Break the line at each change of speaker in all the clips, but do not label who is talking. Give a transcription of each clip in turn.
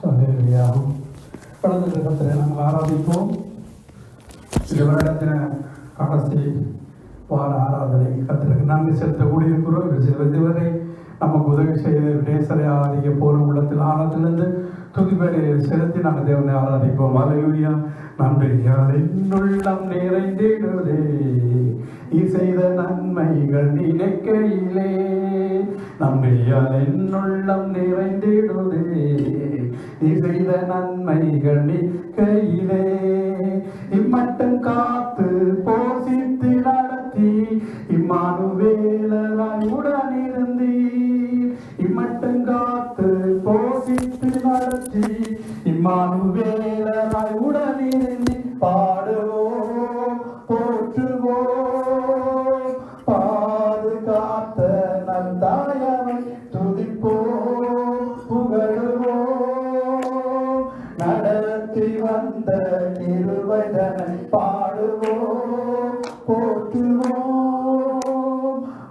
அல்லேலூயாவும் கடந்த கர்த்தரை நாங்கள் ஆராதிப்போம். இந்த வருடத்தின கடைசி வார ஆராதனை கர்த்தருக்கு நன்றி செலுத்த கூடியிருக்கிறோம். இதுவரை நமக்கு உதவி செய்து நேசரை ஆராதிக்க போகிற உள்ளத்தில் ஆழத்திலிருந்து துதிபடி செலுத்தி நாங்கள் தேவனை ஆராதிப்போம். அல்லேலூயா. நன்றியால் என்னுள்ளம் நிறைந்திடுதே நீ செய்த நன்மைகள் நினைக்கையிலே, நன்றியால் என்னுள்ளம் நிறைந்திடுதே நீ செய்த நன்மைகள் நினைக்கையிலே, இம்மட்டம் காத்து போஷித்து நடத்தி இம்மானுவேலராய் உடனிருந்தீர், இம்மட்டம் காத்து போஷித்து நடத்தி இம்மானுவேலராய் உடனிருந்தி பாடுவோம் போற்றுவோம், பாதுகாத்த நந்தாயவை துதிப்போம் புகழுவோம், நடத்தி வந்த கிருபைதனை பாடுவோம் போற்றுவோம்,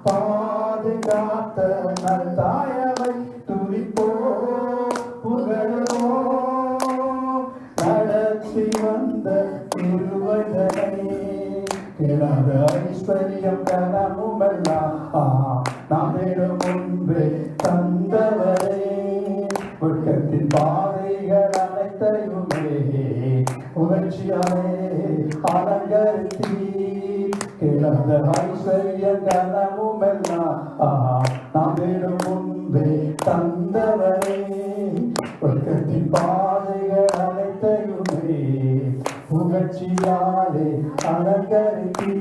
பாதுகாத்த நந்தாயவை துதிப்போம் புகழுவோம், நடத்தி வந்த கிருபைதனை கிடாத ஐஸ்வர்யம் கனமுமெல்லாம் நாம் தேடும் முன்பே தந்தவரே, வெட்கத்தின் பாதைகள் அனைத்தையுமே புகழ்ச்சியாலே அலங்கரித்தீ, கிடாத ஐஸ்வர்யம் கனமுமெல்லாம் நாம் தேடும் முன்பே தந்தவரே, வெட்கத்தின் பாதைகள் அனைத்தையுமே புகழ்ச்சியாலே அலங்கரித்தீ,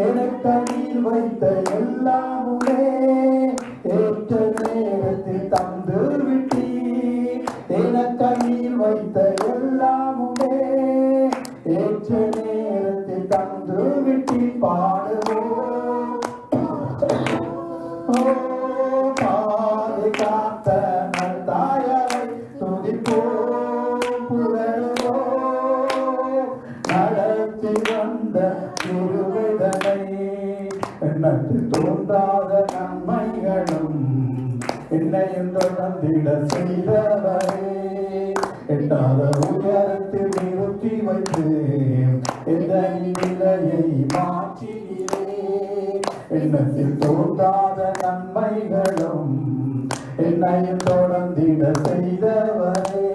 எனக்கடியில் வைத்த எல்லாமுமே ஏற்ற நேரத்தில் தந்து விட்டீர், எனக்கடியில் வைத்த எல்லாமுமே ஏற்ற நேரத்தில் தந்து விட்டீர், பாடுவோம் பாதுகாத்த நல்தாயவை துதிப்போம் புகழுவோம், நடத்தி வந்த கிருபைதனை எண்ணத்தில் தோன்றாத நன்மைகளும் என்னையும் தொடர்ந்திட செய்தவரே, எட்டாத உயரத்தில் நிறுத்தி வைத்து எந்த நிலையை மாற்றினீரே, எண்ணத்தில் தோன்றாத நன்மைகளும் என்னையும் தொடர்ந்திட செய்தவரே,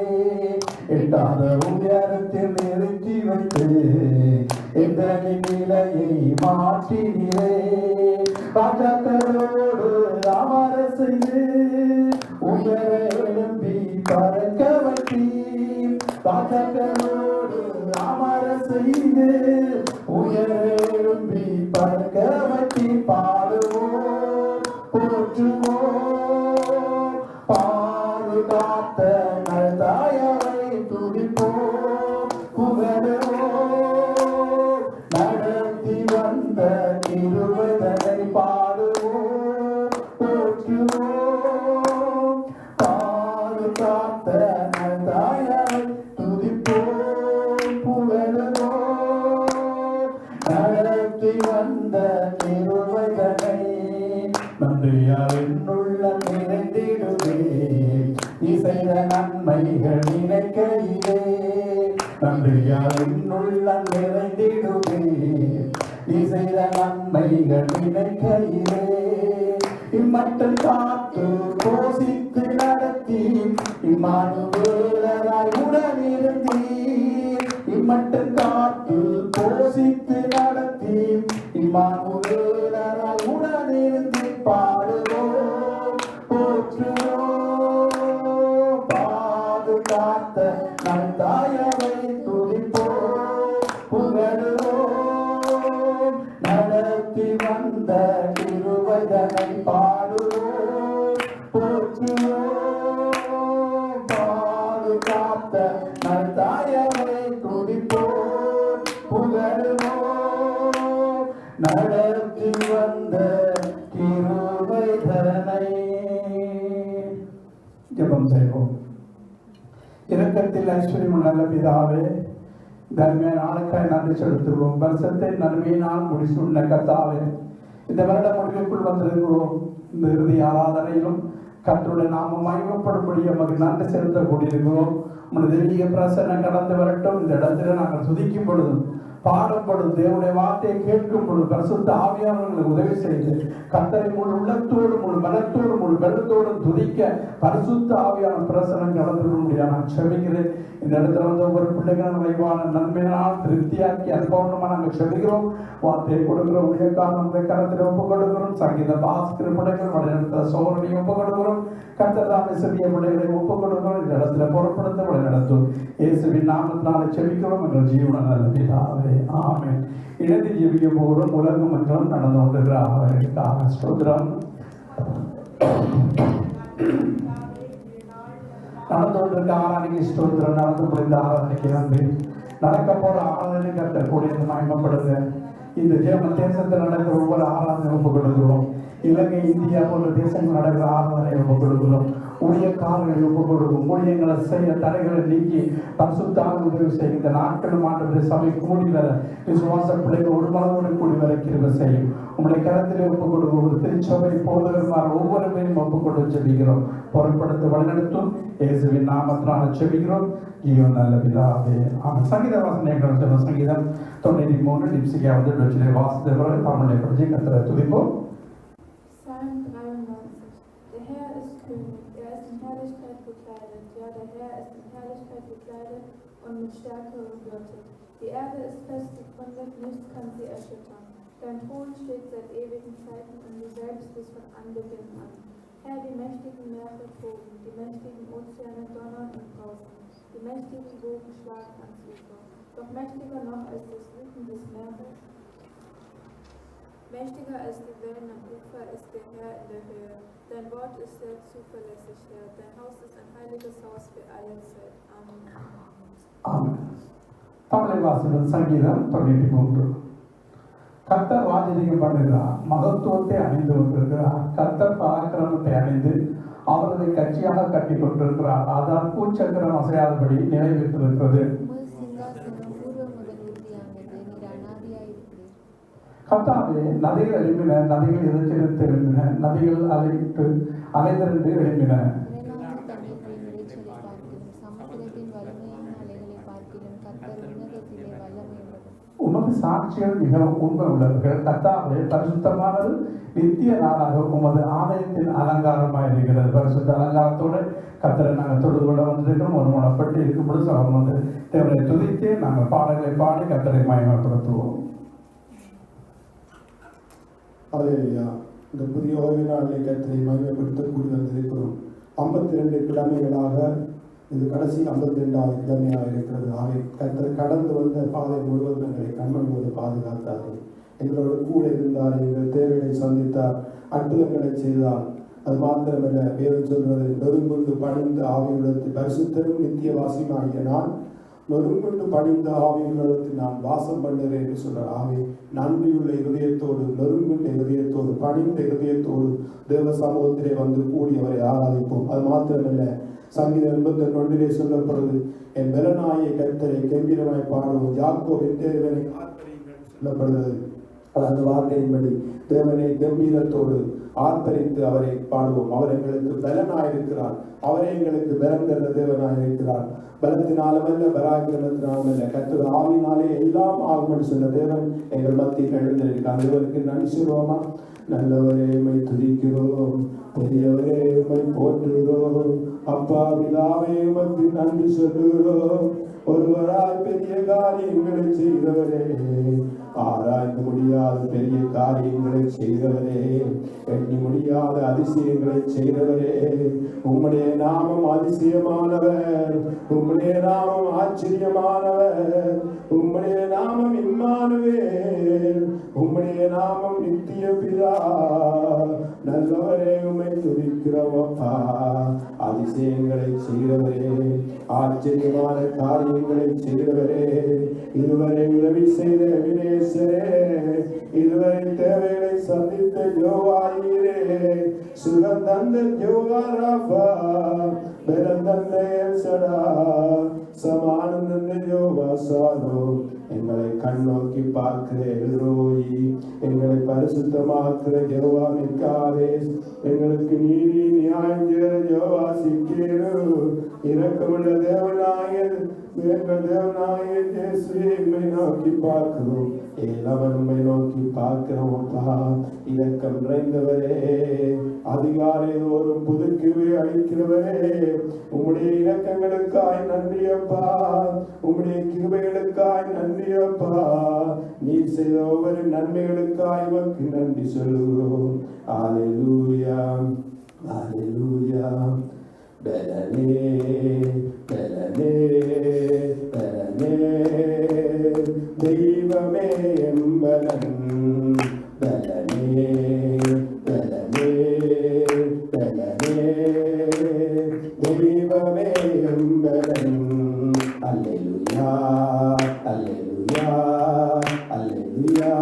எட்டாத உயரத்தில் நிறுத்தி வைத்து எந்த நிலையை மாற்றினீரே, ராஜாக்களோடு அமர செய்து உயர எழும்பி பறக்க வைத்தீர், ராஜாக்களோடு அமர செய்து உயர எழும்பி பறக்க வைத்தீர், பாடுவோம் போற்றுவோம், பாதுகாத்த நல்தாயவை துதிப்போம் புகழுவோம், நடத்தி வந்த கிருபைதனை பாடுவோம் போற்றுவோம், பாதுகாத்த நல்தாயவை துதிப்போம் புகழுவோம், நடத்தி வந்த கிருபைதனை நன்றியால் என்னுள்ள நிறைந்திடுவே நீ செய்த நன்மைகள் நினைக்கையிலே, நன்றியால் என்னுள்ள நிறைந்திடுவே நீ செய்த நன்மைகள் நினைக்கையிலே, இம்மட்டம் காத்து போஷித்து நடத்தி இம்மானுவேலராய் உடனிருந்தீர், இம்மட்டம் காத்து போஷித்து நடத்தி இம்மானுவேலராய் உடனிருந்தி பாடுவோம் போற்றுவோம், பாதுகாத்த நல்தாயவை துதிப்போம் புகழுவோம், நடத்தி வந்த கிருபைதனை பாடுவோம் போற்றுவோம், பாதுகாத்த நல்தாயவை துதிப்போம் புகழுவோம், நடத்தி வந்த கிருபைதனை. ஜெபம் செய்வோம். இரக்கத்தில் ஐஸ்வர்யம் நல்ல பிதாவே, தர்மிய நாளுக்காய் நன்றி செலுத்துகிறோம். வருஷத்தை நன்மையினால் முடிசூடின கர்த்தாவே, இந்த வருட முடிவுக்குள் வந்திருக்கிறோம். இந்த இறுதி ஆராதனையிலும் கர்த்தருடைய நாமம் மகிமைப்படும்படி நமக்கு நன்றி செலுத்த கூடியிருக்கிறோம். உங்களுடைய தெய்வீக பிரசன்னம் கடந்து வரட்டும். இந்த இடத்துல நாங்கள் துதிக்கும் பொழுதும் பாடப்படும் தேவனுடைய வார்த்தையை கேட்கும் பொழுது பரிசுத்த ஆவியானவர்களுக்கு உதவி செய்து கர்த்தரை முழு உள்ளத்தோடு முழு மனத்தோடு முழு வெள்ளத்தோடு துதிக்க பரிசுத்த ஆவியான பிரசனம் கடந்து முடியாது நான் செபிக்கிறேன். இந்த இடத்துல வந்து ஒவ்வொரு பிள்ளைகளும் விளைவான நன்மையினால் திருப்தியாக்கி அனுபவமா நாங்கள் செபிக்கிறோம். வார்த்தையை கொடுக்கிறோம். ஊழியக்காரன் நம்முடைய கரத்தில் ஒப்புக் கொடுக்கிறோம். சங்கீத பாஸ்கர் பிள்ளைகள் வழிநடத்த சோழனை ஒப்புக் கொடுக்கிறோம். கர்த்தர் தாமே சிறிய பிள்ளைகளை ஒப்புக் கொடுக்கிறோம். இந்த இடத்துல பொருட்படுத்த வழிநடத்தும் இயேசுவின் நாமத்தினாலே செபிக்கிறோம் என்ற ஜீவன நல்ல பிதாவே, ஆமென். இணைந்து ஜெபிக்க போகிறோம். உலகம் என்றும் நடந்து கொண்டிருக்கிற அவர்களுக்காக ஸ்தோத்திரம். நடந்து கொண்டிருக்க ஆராதனைக்கு ஸ்தோத்திரம். நடந்து முடிந்த ஆராதனைக்கு நன்றி. நடக்க போற ஆராதனை கர்த்தர் கூடிய மகிமைப்படுது. இந்த ஜெர்மன் தேசத்தில் நடக்கிற ஒவ்வொரு ஆராதனை ஒப்புக் கொடுக்கிறோம். இலங்கை, இந்தியா போன்ற தேசங்கள் நடக்கிற ஆராதனை ஒப்புக் கொடுக்கிறோம். ஊழியக்காரர்களை ஒப்புக் கொடுக்கும். ஊழியங்களை செய்ய தடைகளை நீக்கி பரிசுத்தான உதவி செய்கின்ற நாட்களும் ஆண்டு சபை கூடி வர விசுவாச பிள்ளைகள் ஒரு மனதோடு கூடி வர கிருபை செய்யும். உங்களுடைய கரத்திலே ஒப்புக் கொடுக்கும். ஒரு திருச்சபை போதகர்மார் ஒவ்வொரு பேரும் ஒப்புக் கொடுத்து செபிக்கிறோம். பொருட்படுத்த வழிநடத்தும் இயேசுவின் நாமத்தினால செபிக்கிறோம். ஜீவன் நல்ல பிதாவே, ஆமென். சங்கீத வாசனைகள் சொன்ன சங்கீதம் 93 டிப்சிக்காவது வெற்றிலை வாசித்தவர்கள் தமிழை பற்றி கர்த்தரை துதிப்போம்.
Psalm 93. Der Herr ist König, ist in Herrlichkeit gekleidet. Ja, der Herr ist in Herrlichkeit gekleidet und mit Stärke umgürtet. Die Erde ist fest gegründet, nichts kann sie erschüttern. Dein Thron steht seit ewigen Zeiten und du selbst bist von Anbeginn an. Herr, die mächtigen Meere toben, die mächtigen Ozeane donnern und brausen, die mächtigen Wogen schlagen ans Ufer. Doch mächtiger noch als das Wüten des Meeres, mächtiger als die Wellen am Ufer ist der Herr in der Höhe. Dein Wort ist sehr zuverlässig, Herr. Dein Haus ist ein heiliges Haus für alle Zeit. Amen.
ஆமென். தமிழை வாசகர் சங்கீதம் 93. கர்த்தர் வாஜரிகம் பண்ணுகிறார். மகத்துவத்தை அணிந்து கொண்டிருக்கிறார். கர்த்தர் பராக்கிரமத்தை அணிந்து அவரது கட்சியாக கட்டி கொண்டிருக்கிறார். அதான் பூச்சக்கரம் அசையாதபடி நிறைவேற்றிருக்கிறது. கர்த்தாவே, நதிகள் எழும்பின, நதிகள் எதிர்த்து எழும்பின, நதிகள் அலைதிரண்டு எழும்பின. உமது சாட்சிகள் மிகவும் உண்மை உள்ளவர்கள். கர்த்தாவே, பரிசுத்தமானது நித்திய நாளாக உமது ஆலயத்தின் அலங்காரமாக இருக்கிறது. பரிசுத்த அலங்காரத்தோடு கர்த்தரை நாங்கள் தொழுது கொள்ள வந்திருக்கிறோம். ஒரு முனப்பட்டு இருக்கும்பொழுது அவர் வந்து தேவனை துதித்து நாங்கள் பாடல்களை பாடி கர்த்தரை மகிமைப்படுத்துவோம்.
அல்லேலூயா. இந்த புதிய ஓய்வு நாளிலே கர்த்தரை மகிமைப்படுத்தக்கூடி வந்திருக்கிறோம். 52 கிழமைகளாக இது கடைசி 52வது கிழமையாக இருக்கிறது. ஆகவே கர்த்தர் கடந்து வந்த பாதை முழுவதும் எங்களை கண்மணியோடு பாதுகாத்தார். எங்களோடு கூட இருந்தார். எங்கள் தேவைகளை சந்தித்தார். அற்புதங்களை செய்தார். அது மாத்திரமல்ல, வேதம் சொல்வது, நொறுங்குண்டு பணிந்த ஆவியுள்ளத்தில் பரிசுத்தரும் நித்தியவாசியுமாகிய நான் நொறுங்குண்டு பணிந்த ஆவியுள்ளத்தில் நான் வாசம் பண்ணுகிறேன் என்று சொல்றார். ஆகவே நன்றியுள்ள இருதயத்தோடு, நொறுங்குண்ட இருதயத்தோடு, பணிந்த இருதயத்தோடு தேவ சமூகத்திலே வந்து கூடி அவரை ஆராதிப்போம். அது மாத்திரமல்ல, சங்கீதம் 81 சொல்லப்படுவது, என் பலனாகிய கர்த்தரை கம்பீரமாய் பாடுவோம், யாக்கோபின் தேவனை ஆர்ப்பரியுங்கள் சொல்லப்படுகிறது. அந்த வார்த்தையின்படி தேவனை கம்பீரத்தோடு ஆர்ப்பரித்து அவரை பாடுவோம். அவர் எங்களுக்கு பலனாயிருக்கிறார். அவரே எங்களுக்கு பலம் தந்த தேவனாயிருக்கிறார். பலத்தினாலுமல்ல, பராக்கிரமத்தினாலுமல்ல, கர்த்தர் ஆவியினாலே எல்லாம் ஆகும் என்று சொன்ன தேவன் எங்கள் மத்தியில் எழுந்திருக்கிறார். தேவனுக்கு நன்றி சொல்வோமா? நல்லவரே, உம்மை துதிக்கிறோம். பெரியவரே, உம்மை போற்றுகிறோம். அப்பா பிதாவே, உமக்கு நன்றி சொல்லுகிறோம். ஒருவராய் பெரிய காரியங்களை செய்கிறவரே, ஆராய்ந்து முடியாத பெரிய காரியங்களை செய்கிறவரே, எண்ணி முடியாத அதிசயங்களை செய்கிறவரே, உம்முடைய நாமம் அதிசயமானவர், உம்முடைய நாமம் ஆச்சரியமானவர், உம்முடைய நாமம் இம்மானுவேல், உம்முடைய நாமம் நித்திய பிதா. நல்லவரே, உம்மை துதிக்கிறோம் அப்பா. அதிசயங்களை செய்கிறவரே, ஆச்சரியமான காரியங்களை செய்கிறவரே, இதுவரை உதவி செய்த வினேசரே, இதுவரை தேவைகளை சந்தித்த யோவாயிரே, சுகம் தந்த யோகா ராபா, பலம் தந்த எல்சடா, சமானந்த யோவாசாரோ எங்களை கண்ணோக்கி பார்க்கிற எல்ரோயி எங்களை பரிசுத்தமாக்குற யோவா மிக்காரேஸ் எங்களுக்கு நீதி நியாயம் செய்கிற யோவா சிக்கேரு இரக்கமுள்ள தேவனாயர் எங்கள் தேவனாயர் இயேசுவே எங்களை நோக்கி பார்க்கிறோம் ஏலவன் உம்மை நோக்கி பார்க்கிறோம் அப்பா இரக்கம் நிறைந்தவரே அதிகாலை தோறும் புதுக்கிவே அளிக்கிறவரே உம்முடைய இரக்கங்களுக்காய் நன்றி அப்பா உம்முடைய கிருபைகளுக்காய் நன்றி அப்பா நீர் செய்த ஒவ்வொரு நன்மைகளுக்காய் உமக்கு நன்றி சொல்லுகிறோம் அல்லேலூயா அல்லேலூயா பெலனே பெலனே பெலனே தெய்வமே எம்பலன் பெலனே பெலனே பெலனே தெய்வமே எம்பலன் அல்லேலூயா அல்லேலூயா அல்லேலூயா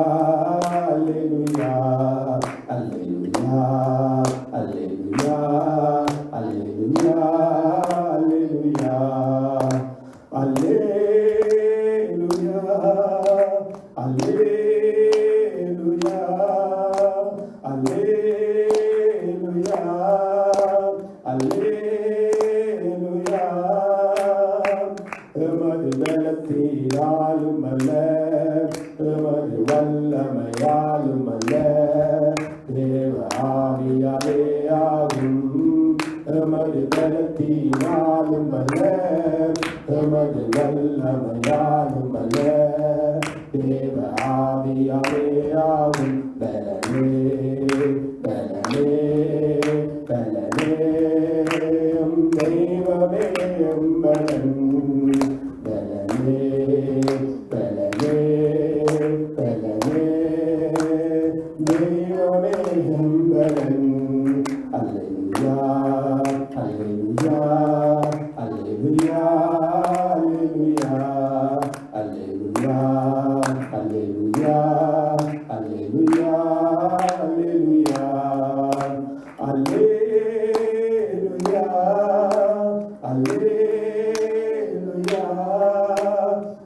அல்லேலூயா அல்லேலூயா அல்லேலூயா அல்லேலூயா அல்லேலூயா அல்லேலூயா அல்லேலூயா அல்லேலூயா அல்லேலூயா எமது பலத்தினாலும் அல்ல எமது வல்லமையாலும் அல்ல தேவ ஆவியாலே ஆகும் எமது பலத்தினாலும் அல்ல எமது வல்லமையாலும் அல்ல தேவ ஆவியாலே ஆகும் பலனே பலனே பலனே தெய்வமே எம்பலன் பலனே பலனே பலனே தெய்வமே எம்பலன் அல்லேலூயா அல்லேலூயா அல்லேலூயா அல்லேலூயா அல்லேலூயா அல்லேலூயா அல்லேலூயா அல்லேலூயா அல்லேலூயா அல்லேலூயா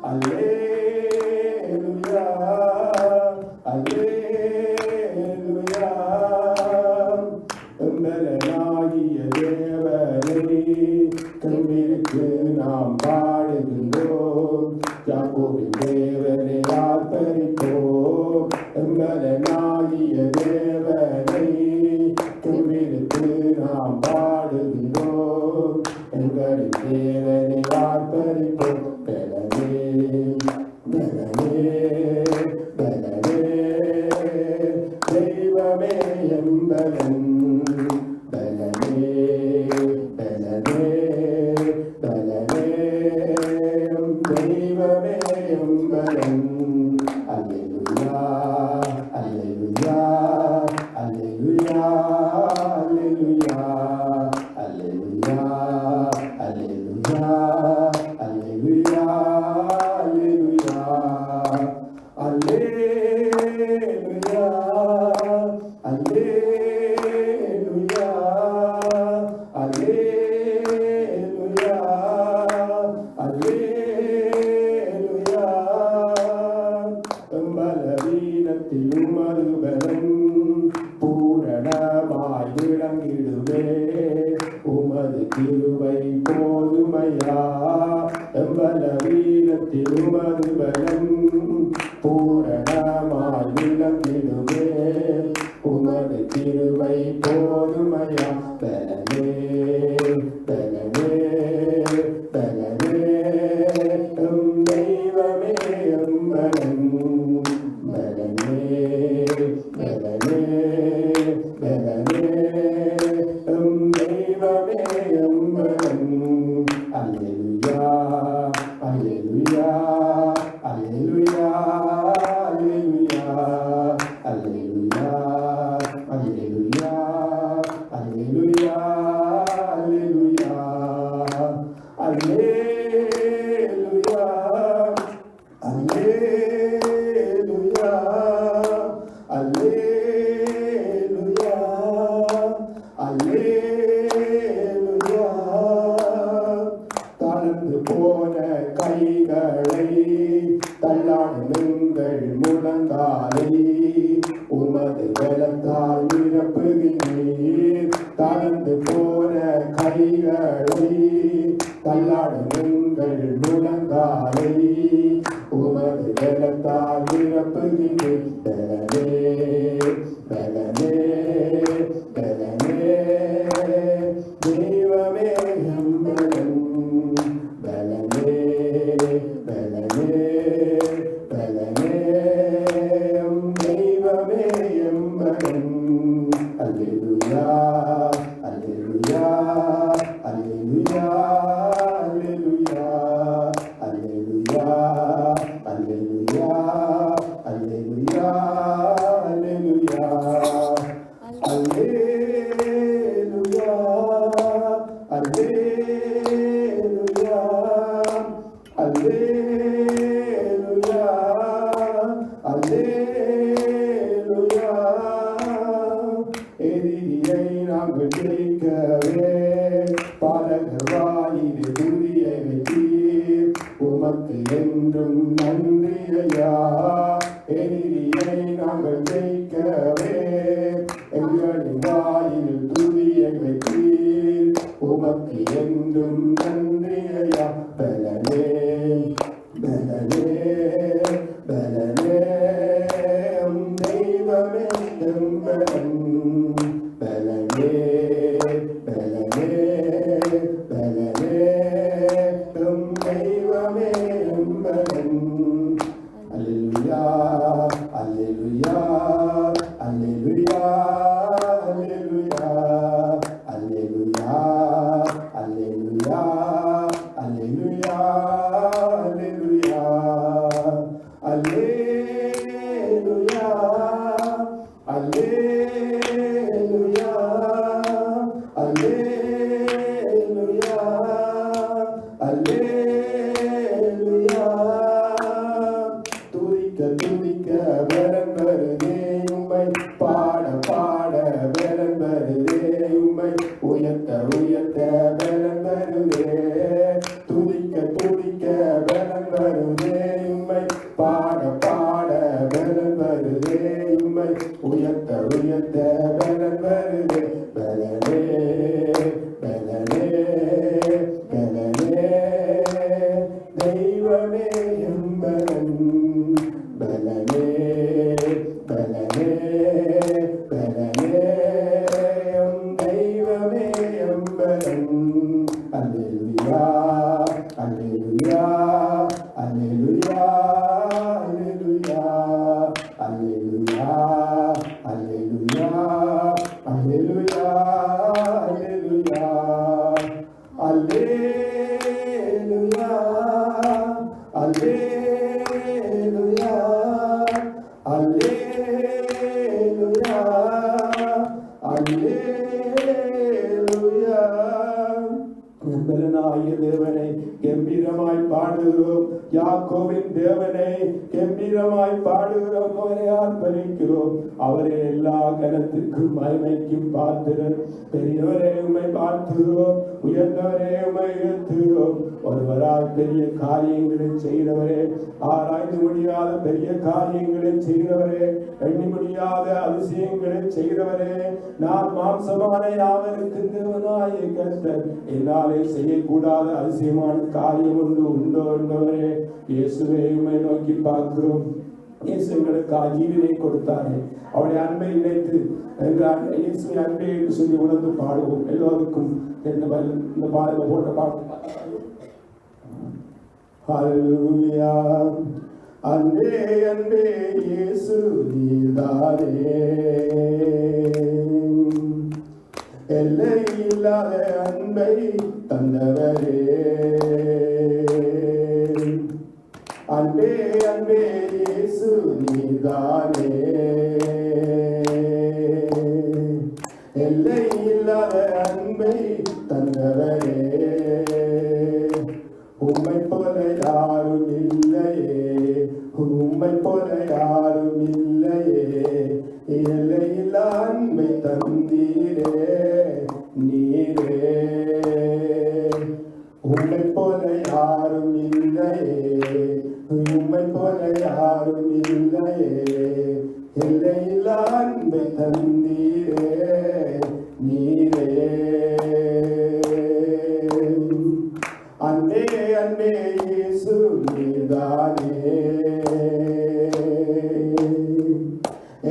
அல்லேலூயா அல்லேலூயா எம்பலனாகிய தேவனே கண்ணிற்கு நாம் பாடுகின்றோம் யாக்கோபின் தேவனை ஆர்ப்பரிப்போம் எம்பலனாகிய தேவனை கண்ணிற்கு நாம் பாடுகின்றோம் எங்களின் தேவனை ஆர்ப்பரிப்போம் பெலனே பெலனே பெலனே தெய்வமே எம்பலன் பெலனே பெலனே பெலனே தெய்வமே எம்பலன் அல்லேலூயா அல்லேலூயா அல்லேலூயா அல்லேலூயா அல்லேலூயா அல்லேலூயா அல்லேலூயா அல்லேலூயா அல்லேலூயா அல்லேலூயா அல்லேலூயா பலவீனத்தில் உமதுபலன் பூரணமாய் விளங்கிடுமே உமது கிருபை போதுமையா பலவீனத்தில் உமதுபலன் பூரணமாய் விளங்கிடுமே உமது கிருபை போதுமையா பலனே பலனே பலனே தெய்வமே எம்பலன் பலனே பலனே பலனே தெய்வமே எம்பலன் அல்லேலூயா அல்லேலூயா அல்லேலூயா அல்லேலூயா அல்லேலூயா அல்லேலூயா அல்லேலூயா அல்லேலூயா அல்லேலூயா அல்லேலூயா அல்லேலூயா தாளம் தளர்ந்து போன கைகளை தள்ளாடும் எங்கள் முழங்காலை உமது பலத்தால் நிரப்புகிறீர். தளர்ந்து போன கைகளை தள்ளாடும் எங்கள் முழங்காலை உமது பலத்தால் நிரப்புகிறீர். பலனே பலனே பலனே தெய்வமே எம்பலன். பலனே பலனே பலனே தெய்வமே எம்பலன். அல்லேலூயா அல்லேலூயா அல்லேலூயா அல்லேலூயா அல்லேலூயா அல்லேலூயா அல்லேலூயா அல்லேலூயா அல்லேலூயா அல்லேலூயா அல்லேலூயா அல்லேலூயா. எதிரியை நாங்கள் ஜெயிக்கவே பாலகர் வாயிலே துதியை வைத்தீர். உமக்கு என்றும் நன்றி ஐயா. எதிரியை நாங்கள் ஜெயிக்கவே எங்களின் வாயில் துதியை வைத்தீர். உமக்கு என்றும் நன்றி ஐயா. பலனே பலனே பலனே தெய்வமே எம்பலன். பலனே பலனே பலனே தெய்வமே எம்பலன். அல்லேலூயா அல்லேலூயா அல்லேலூயா அல்லேலூயா அல்லேலூயா அல்லேலூயா அல்லேலூயா அல்லேலூயா அல்லேலூயா அல்லேலூயா அல்லேலூயா அல்லேலூயா. துதிக்க துதிக்க பலன் வருதே உம்மை, பாட பாட பலன் வருதே உம்மை, உயர்த்த உயர்த்த பலன் வருதே. துதிக்க துதிக்க பலன் வருதே உம்மை, பாட பாட பலன் வருதே உம்மை, உயர்த்த உயர்த்த பலன் வருதே. பலனே பலனே பலனே தெய்வமே எம்பலன். பலனே பலனே பலனே தெய்வமே எம்பலன். அல்லேலூயா அல்லேலூயா அல்லேலூயா அல்லேலூயா அல்லேலூயா அல்லேலூயா அல்லேலூயா அல்லேலூயா அல்லேலூயா அல்லேலூயா அல்லேலூயா. எம்பலனாகிய தேவனை கம்பீரமாய் பாடுகிறோம். யாக்கோபின் தேவனை கம்பீரமாய் பாடுகிறோம். அவரை ஆர்ப்பரிக்கிறோம். அவரை எல்லா கனத்துக்கும் மகிமைக்கும் பாத்திரர். பெரியவரே உம்மை பார்த்துகிறோம். உயர்ந்தவரே உம்மை உயர்த்துகிறோம். ஒருவரால் பெரிய காரியங்களை செய்தவரே, ஆராய்ந்து முடியாத பெரிய காரியங்களை செய்தவரே, எண்ணி முடியாத அதிசயங்களை செய்தவரே, நான் மாம்சமான யாவருக்கு தேவனாய கர்த்தர், என்னாலே செய்யக்கூடாத அதிசயமான காரியம் ஒன்று உண்டோ என்றவரே. இயேசுவை உம்மை நோக்கி பார்க்கிறோம். இயேசு எங்களுக்காக ஜீவனை கொடுத்தாரே, அவருடைய அன்பை நினைத்து இயேசுவை அன்பை என்று சொல்லி உணர்ந்து பாடுவோம். எல்லோருக்கும் இந்த பாடலை போட்ட பாட்டு. ஹல்லேலூயா. அன்பே அன்பே இயேசு நீதானே, எல்லை இல்லாத அன்பை தந்தவரே. அன்பே அன்பே இயேசு நீதானே, எல்லை இல்லாத அன்பை தந்தவரே. உம்மை போல யாரும் இல்லையே, உம்மை போல யாரும் இல்லையே, எல்லையில்லா அன்பை தந்தீரே நீரே. உம்மை போல யாரும் இல்லையே, உம்மை போல யாரும் இல்லையே, எல்லையில்லா அன்பை தந்தீரே நீரே. அன்பே அன்பே இயேசு நீர்தானே,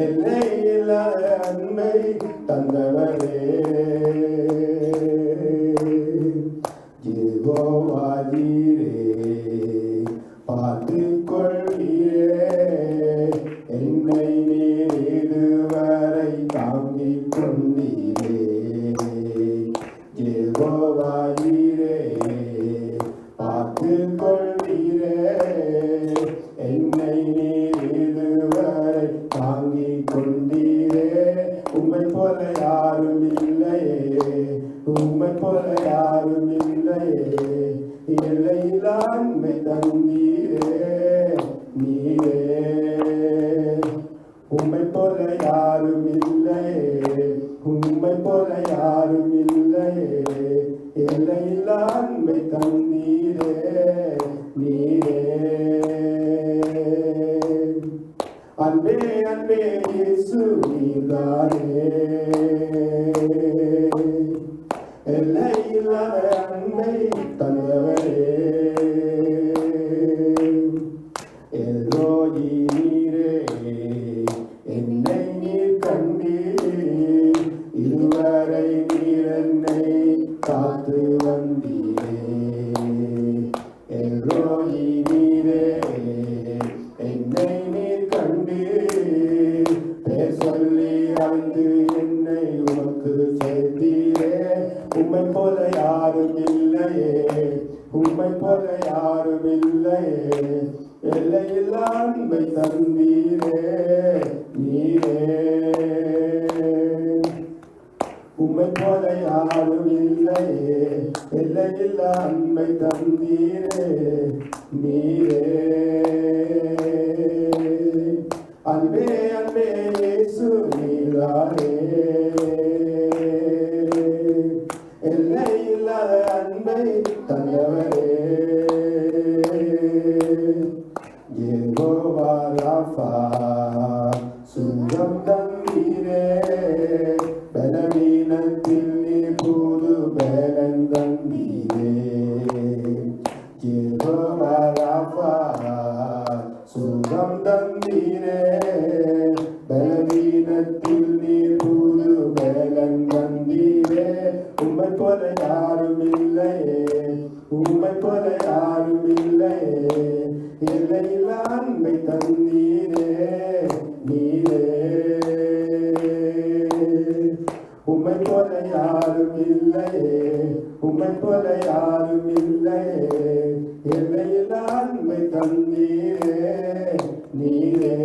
எல்லையில்லாத அன்பை தந்தவரே. யெகோவா நீரே பார்த்துக் கொள்வீரே, என்னை நீர் இதுவரை தாங்கிக் கொண்டீரே. யெகோவா நீரே பார்த்துக் கொள்வீரே, என்னை நீர் இதுவரை தாங்கிக் கொண்டீரே. உம்மை போல யாரும் இல்லையே, உம்மை போல யாரும் இல்லையே, எல்லையில்லா அன்பை தந்தீரே நீரே. உம்மை போல யாரும் இல்லையே, உம்மை போல யாரும் இல்லையே, எல்லையில்லா அன்பை தந்தீரே நீரே. அன்பே அன்பே இயேசு நீர்தானே, எல்லையில்லாத அன்பை தந்தவரே. எல்லோயி நீரே என்னை நீர் கண்டீர், இதுவரை நீர் என்னை காத்து வந்தீரே. எல்லோயி நீரே என்னை நீர் கண்டீர், பேர் சொல்லி அறிந்து என்னை உமக்கு சேர்த்தீரே. உம்மை போல யாரும் இல்லையே, உம்மை போல யாரும் இல்லையே, எல்லையில்லா அன்பை தந்தீரே நீரே. உம்மை போல யாரும் இல்லையே, எல்லையில்லா அன்பை தந்தீரே நீரே. அன்பே அன்பே இயேசு நீர்தானே, எல்லையில்லாத அன்பை தந்தவரே. யெகோவா ராஃபா சுகம் தந்தீரே, பலவீனத்தில் நீர் புது பலன் தந்தீரே. யெகோவா ராஃபா சுகம் தந்தீரே, பலவீனத்தில் நீர் புது பலன் தந்தீரே. உம்மை போல யாரும் இல்லையே, உம்மை போல யாரும் இல்லையே, எல்லையில்லா அன்பை தந்தீரே நீரே. உம்மை போல யாரும் இல்லையே, உம்மை போல யாரும் இல்லையே, எல்லையில்லா அன்பை தந்தீரே நீரே.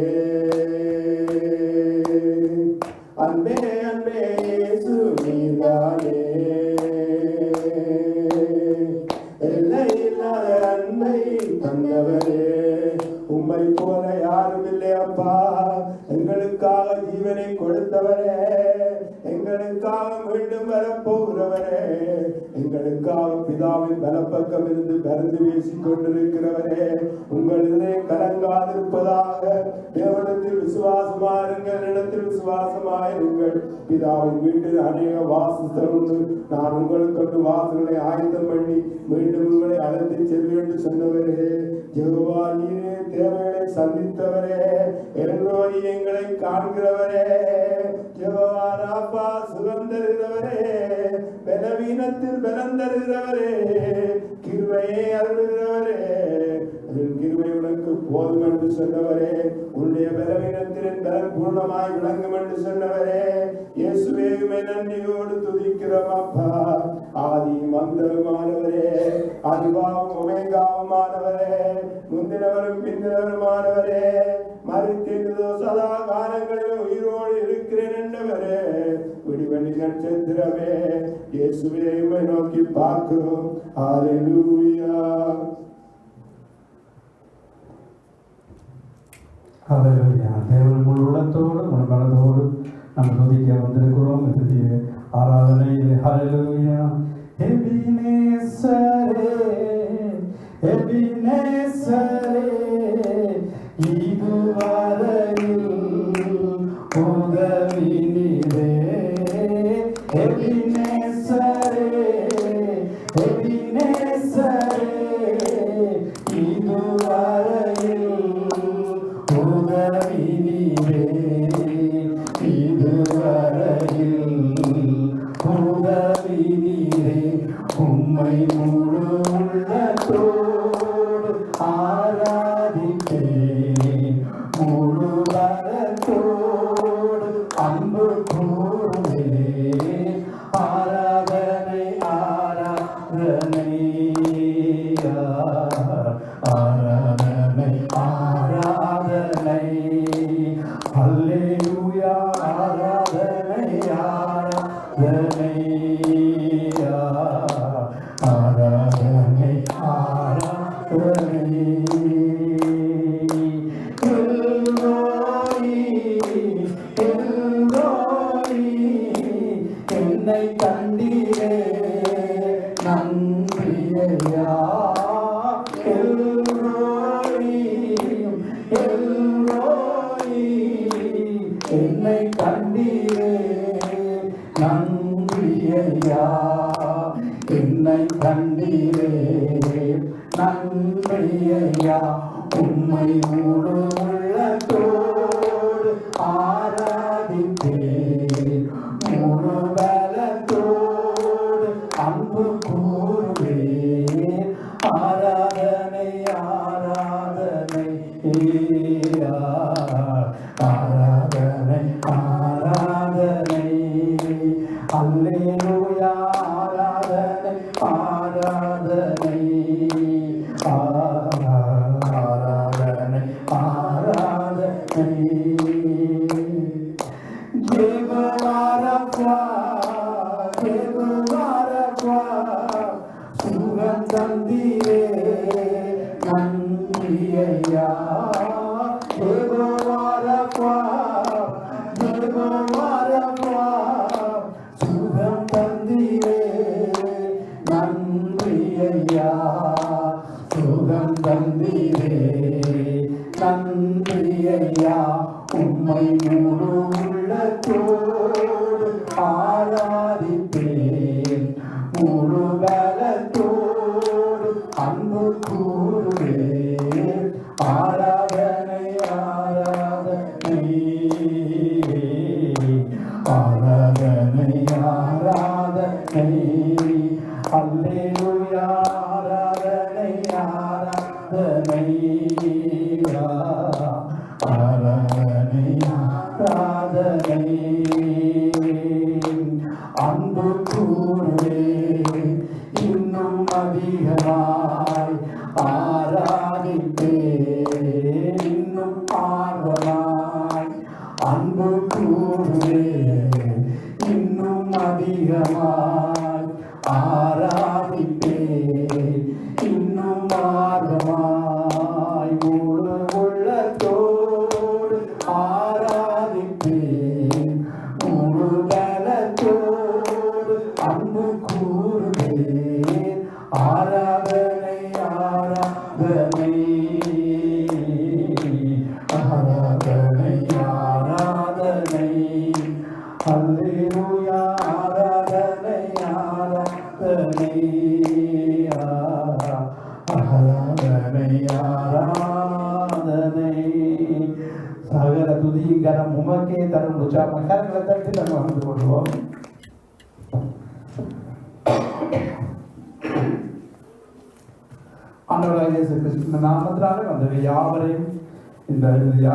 அன்பே அன்பே இயேசு நீர்தானே, எல்லையில்லாத அன்பை தந்தவரே. உம்மை போல யாரும் இல்லை அப்பா, எங்களுக்காக ஜீவனை கொடுத்தவரே, எங்களுக்காக மீண்டும் வரப்போகிறவரே, எங்களுக்காக பிதாவின் பலப்பக்கம் இருந்து பறந்து வீசிக் கொண்டிருக்கிறவரே, உங்களிடே கலங்காதிருப்பதாக. தேவனிடத்தில் விசுவாசமாயிருங்கள், இடத்தில் விசுவாசமாயிருங்கள். பிதாவின் வீட்டில் அநேக வாசஸ்தலம் உண்டு, நான் உங்களுக்கு வாசல்களை ஆயத்தம் பண்ணி மீண்டும் உங்களை அழைத்து செல்வேன் என்று சொன்னவரே. யெகோவா நீரே தேவைகளை சந்தித்தவரே, எல்லோரி எங்களை காண்கிறவரே. யெகோவா ராஃபா சுகம் தருகிறவரே, பலவீனத்தில் பலம் தருகிறவரே, கிருபையை அருளுகிறவரே. கிருபை உனக்கு போதும் என்று சொன்னவரே, உன்னுடைய பலவீனத்தின் பலம் பூர்ணமாய் விளங்கும் என்று சொன்னவரே. இயேசுவே உம்மை நன்றியோடு துதிக்கிறோம் அப்பா. ஆதி மந்தமானவரே, ஆதிபாவும் ஒமேகாவுமானவரே, முந்தினவரும் பிந்தினவருமானவரே, மறித்தோ சதா காலங்களிலும் உயிரோடு இருக்கிறேன் என்றவரே, விடிவெளி நட்சத்திரமே, இயேசுவே உம்மை நோக்கி பார்க்கிறோம். ஹல்லேலூயா.
ஹல்லேலூயா. தேவன் முழு உள்ளத்தோடு முழு மனதோடு நம்ம துதிக்க வந்திருக்கிறோம். ஆராதனையில் ஹல்லேலூயா எபினேசரே எபினேசரே இதுவரையில் உதவினீரே எபினேசரே எபினேசரே இதுவரையில் உதவினீரே இதுவரையில் உதவினீரே உம்மை முழு உள்ளத்தோடு ஆராதித்தேன் முழு பலத்தோடு அன்பு கூறுவேன் ஆராதனை ஆராதனை ஆராதனை ஆராதனை அல்லேலூயா ஆராதனை ஆராதனை ஆராதனை ஆராதனை எல்லோரி எல்லோரி என்னை கண்டீரே நன்றியா எல்லோரி எல்லோரி என்னை கண்டீரே நன்றியா என்னை கண்டீரே நன்றியா உம்மை முழு உள்ளத்தோடு ஆராதித்தேன் முழு பலத்தோடு அன்பு கூறுவேன் ஆராதனை ஆராதனை ஆராதனை ஆராதனை அல்லேலூயா ஆராதனை ஆராதனை ஆராதனை ஆராதனை தேவவாரப்பா தேவவாரப்பா சுகம் தந்தீரே நன்றியா தேவவாரப்பா தேவவாரப்பா சுகம் தந்தீரே நன்றியா சுகம் தந்தீரே நன்றியா உம்மை முழு உள்ளத்தோடு ஆராதிப்பேன் முழு பலத்தோடு அன்பு கூறுவேன் ஆராதனை ஆராதனை ஆராதனை ஆராதனை அல்லேலூயா ஆராதனை ஆராதனை ஆராதனை ஆராதனை அன்பு கூறுவேன் இன்னும் அதிகமாய் ஆராதிப்பேன் இன்னும் ஆர்வமாய் அன்பு கூறுவேன் இன்னும் அதிகமாய் ஆராதிப்பேன் இன்னும் ஆர்வமாய் முழு உள்ளத்தோடு ஆராதிப்பேன் முழு பலத்தோடு அன்பு கூறுவேன் ஆராதனை ஆராதனை ஆராதனை ஆராதனை அல்லேலூயா ஆராதனை ஆராதனை ஆராதனை ஆராதனை சகல துதியும் கரம் உமக்கே தரும் உற்சாக கரங்களை தட்டி நம்ம வந்து கொள்வோம். ஆண்டவராகிய இயேசு கிறிஸ்துவின் நாமத்தினாலே வந்த யாவரையும் இந்த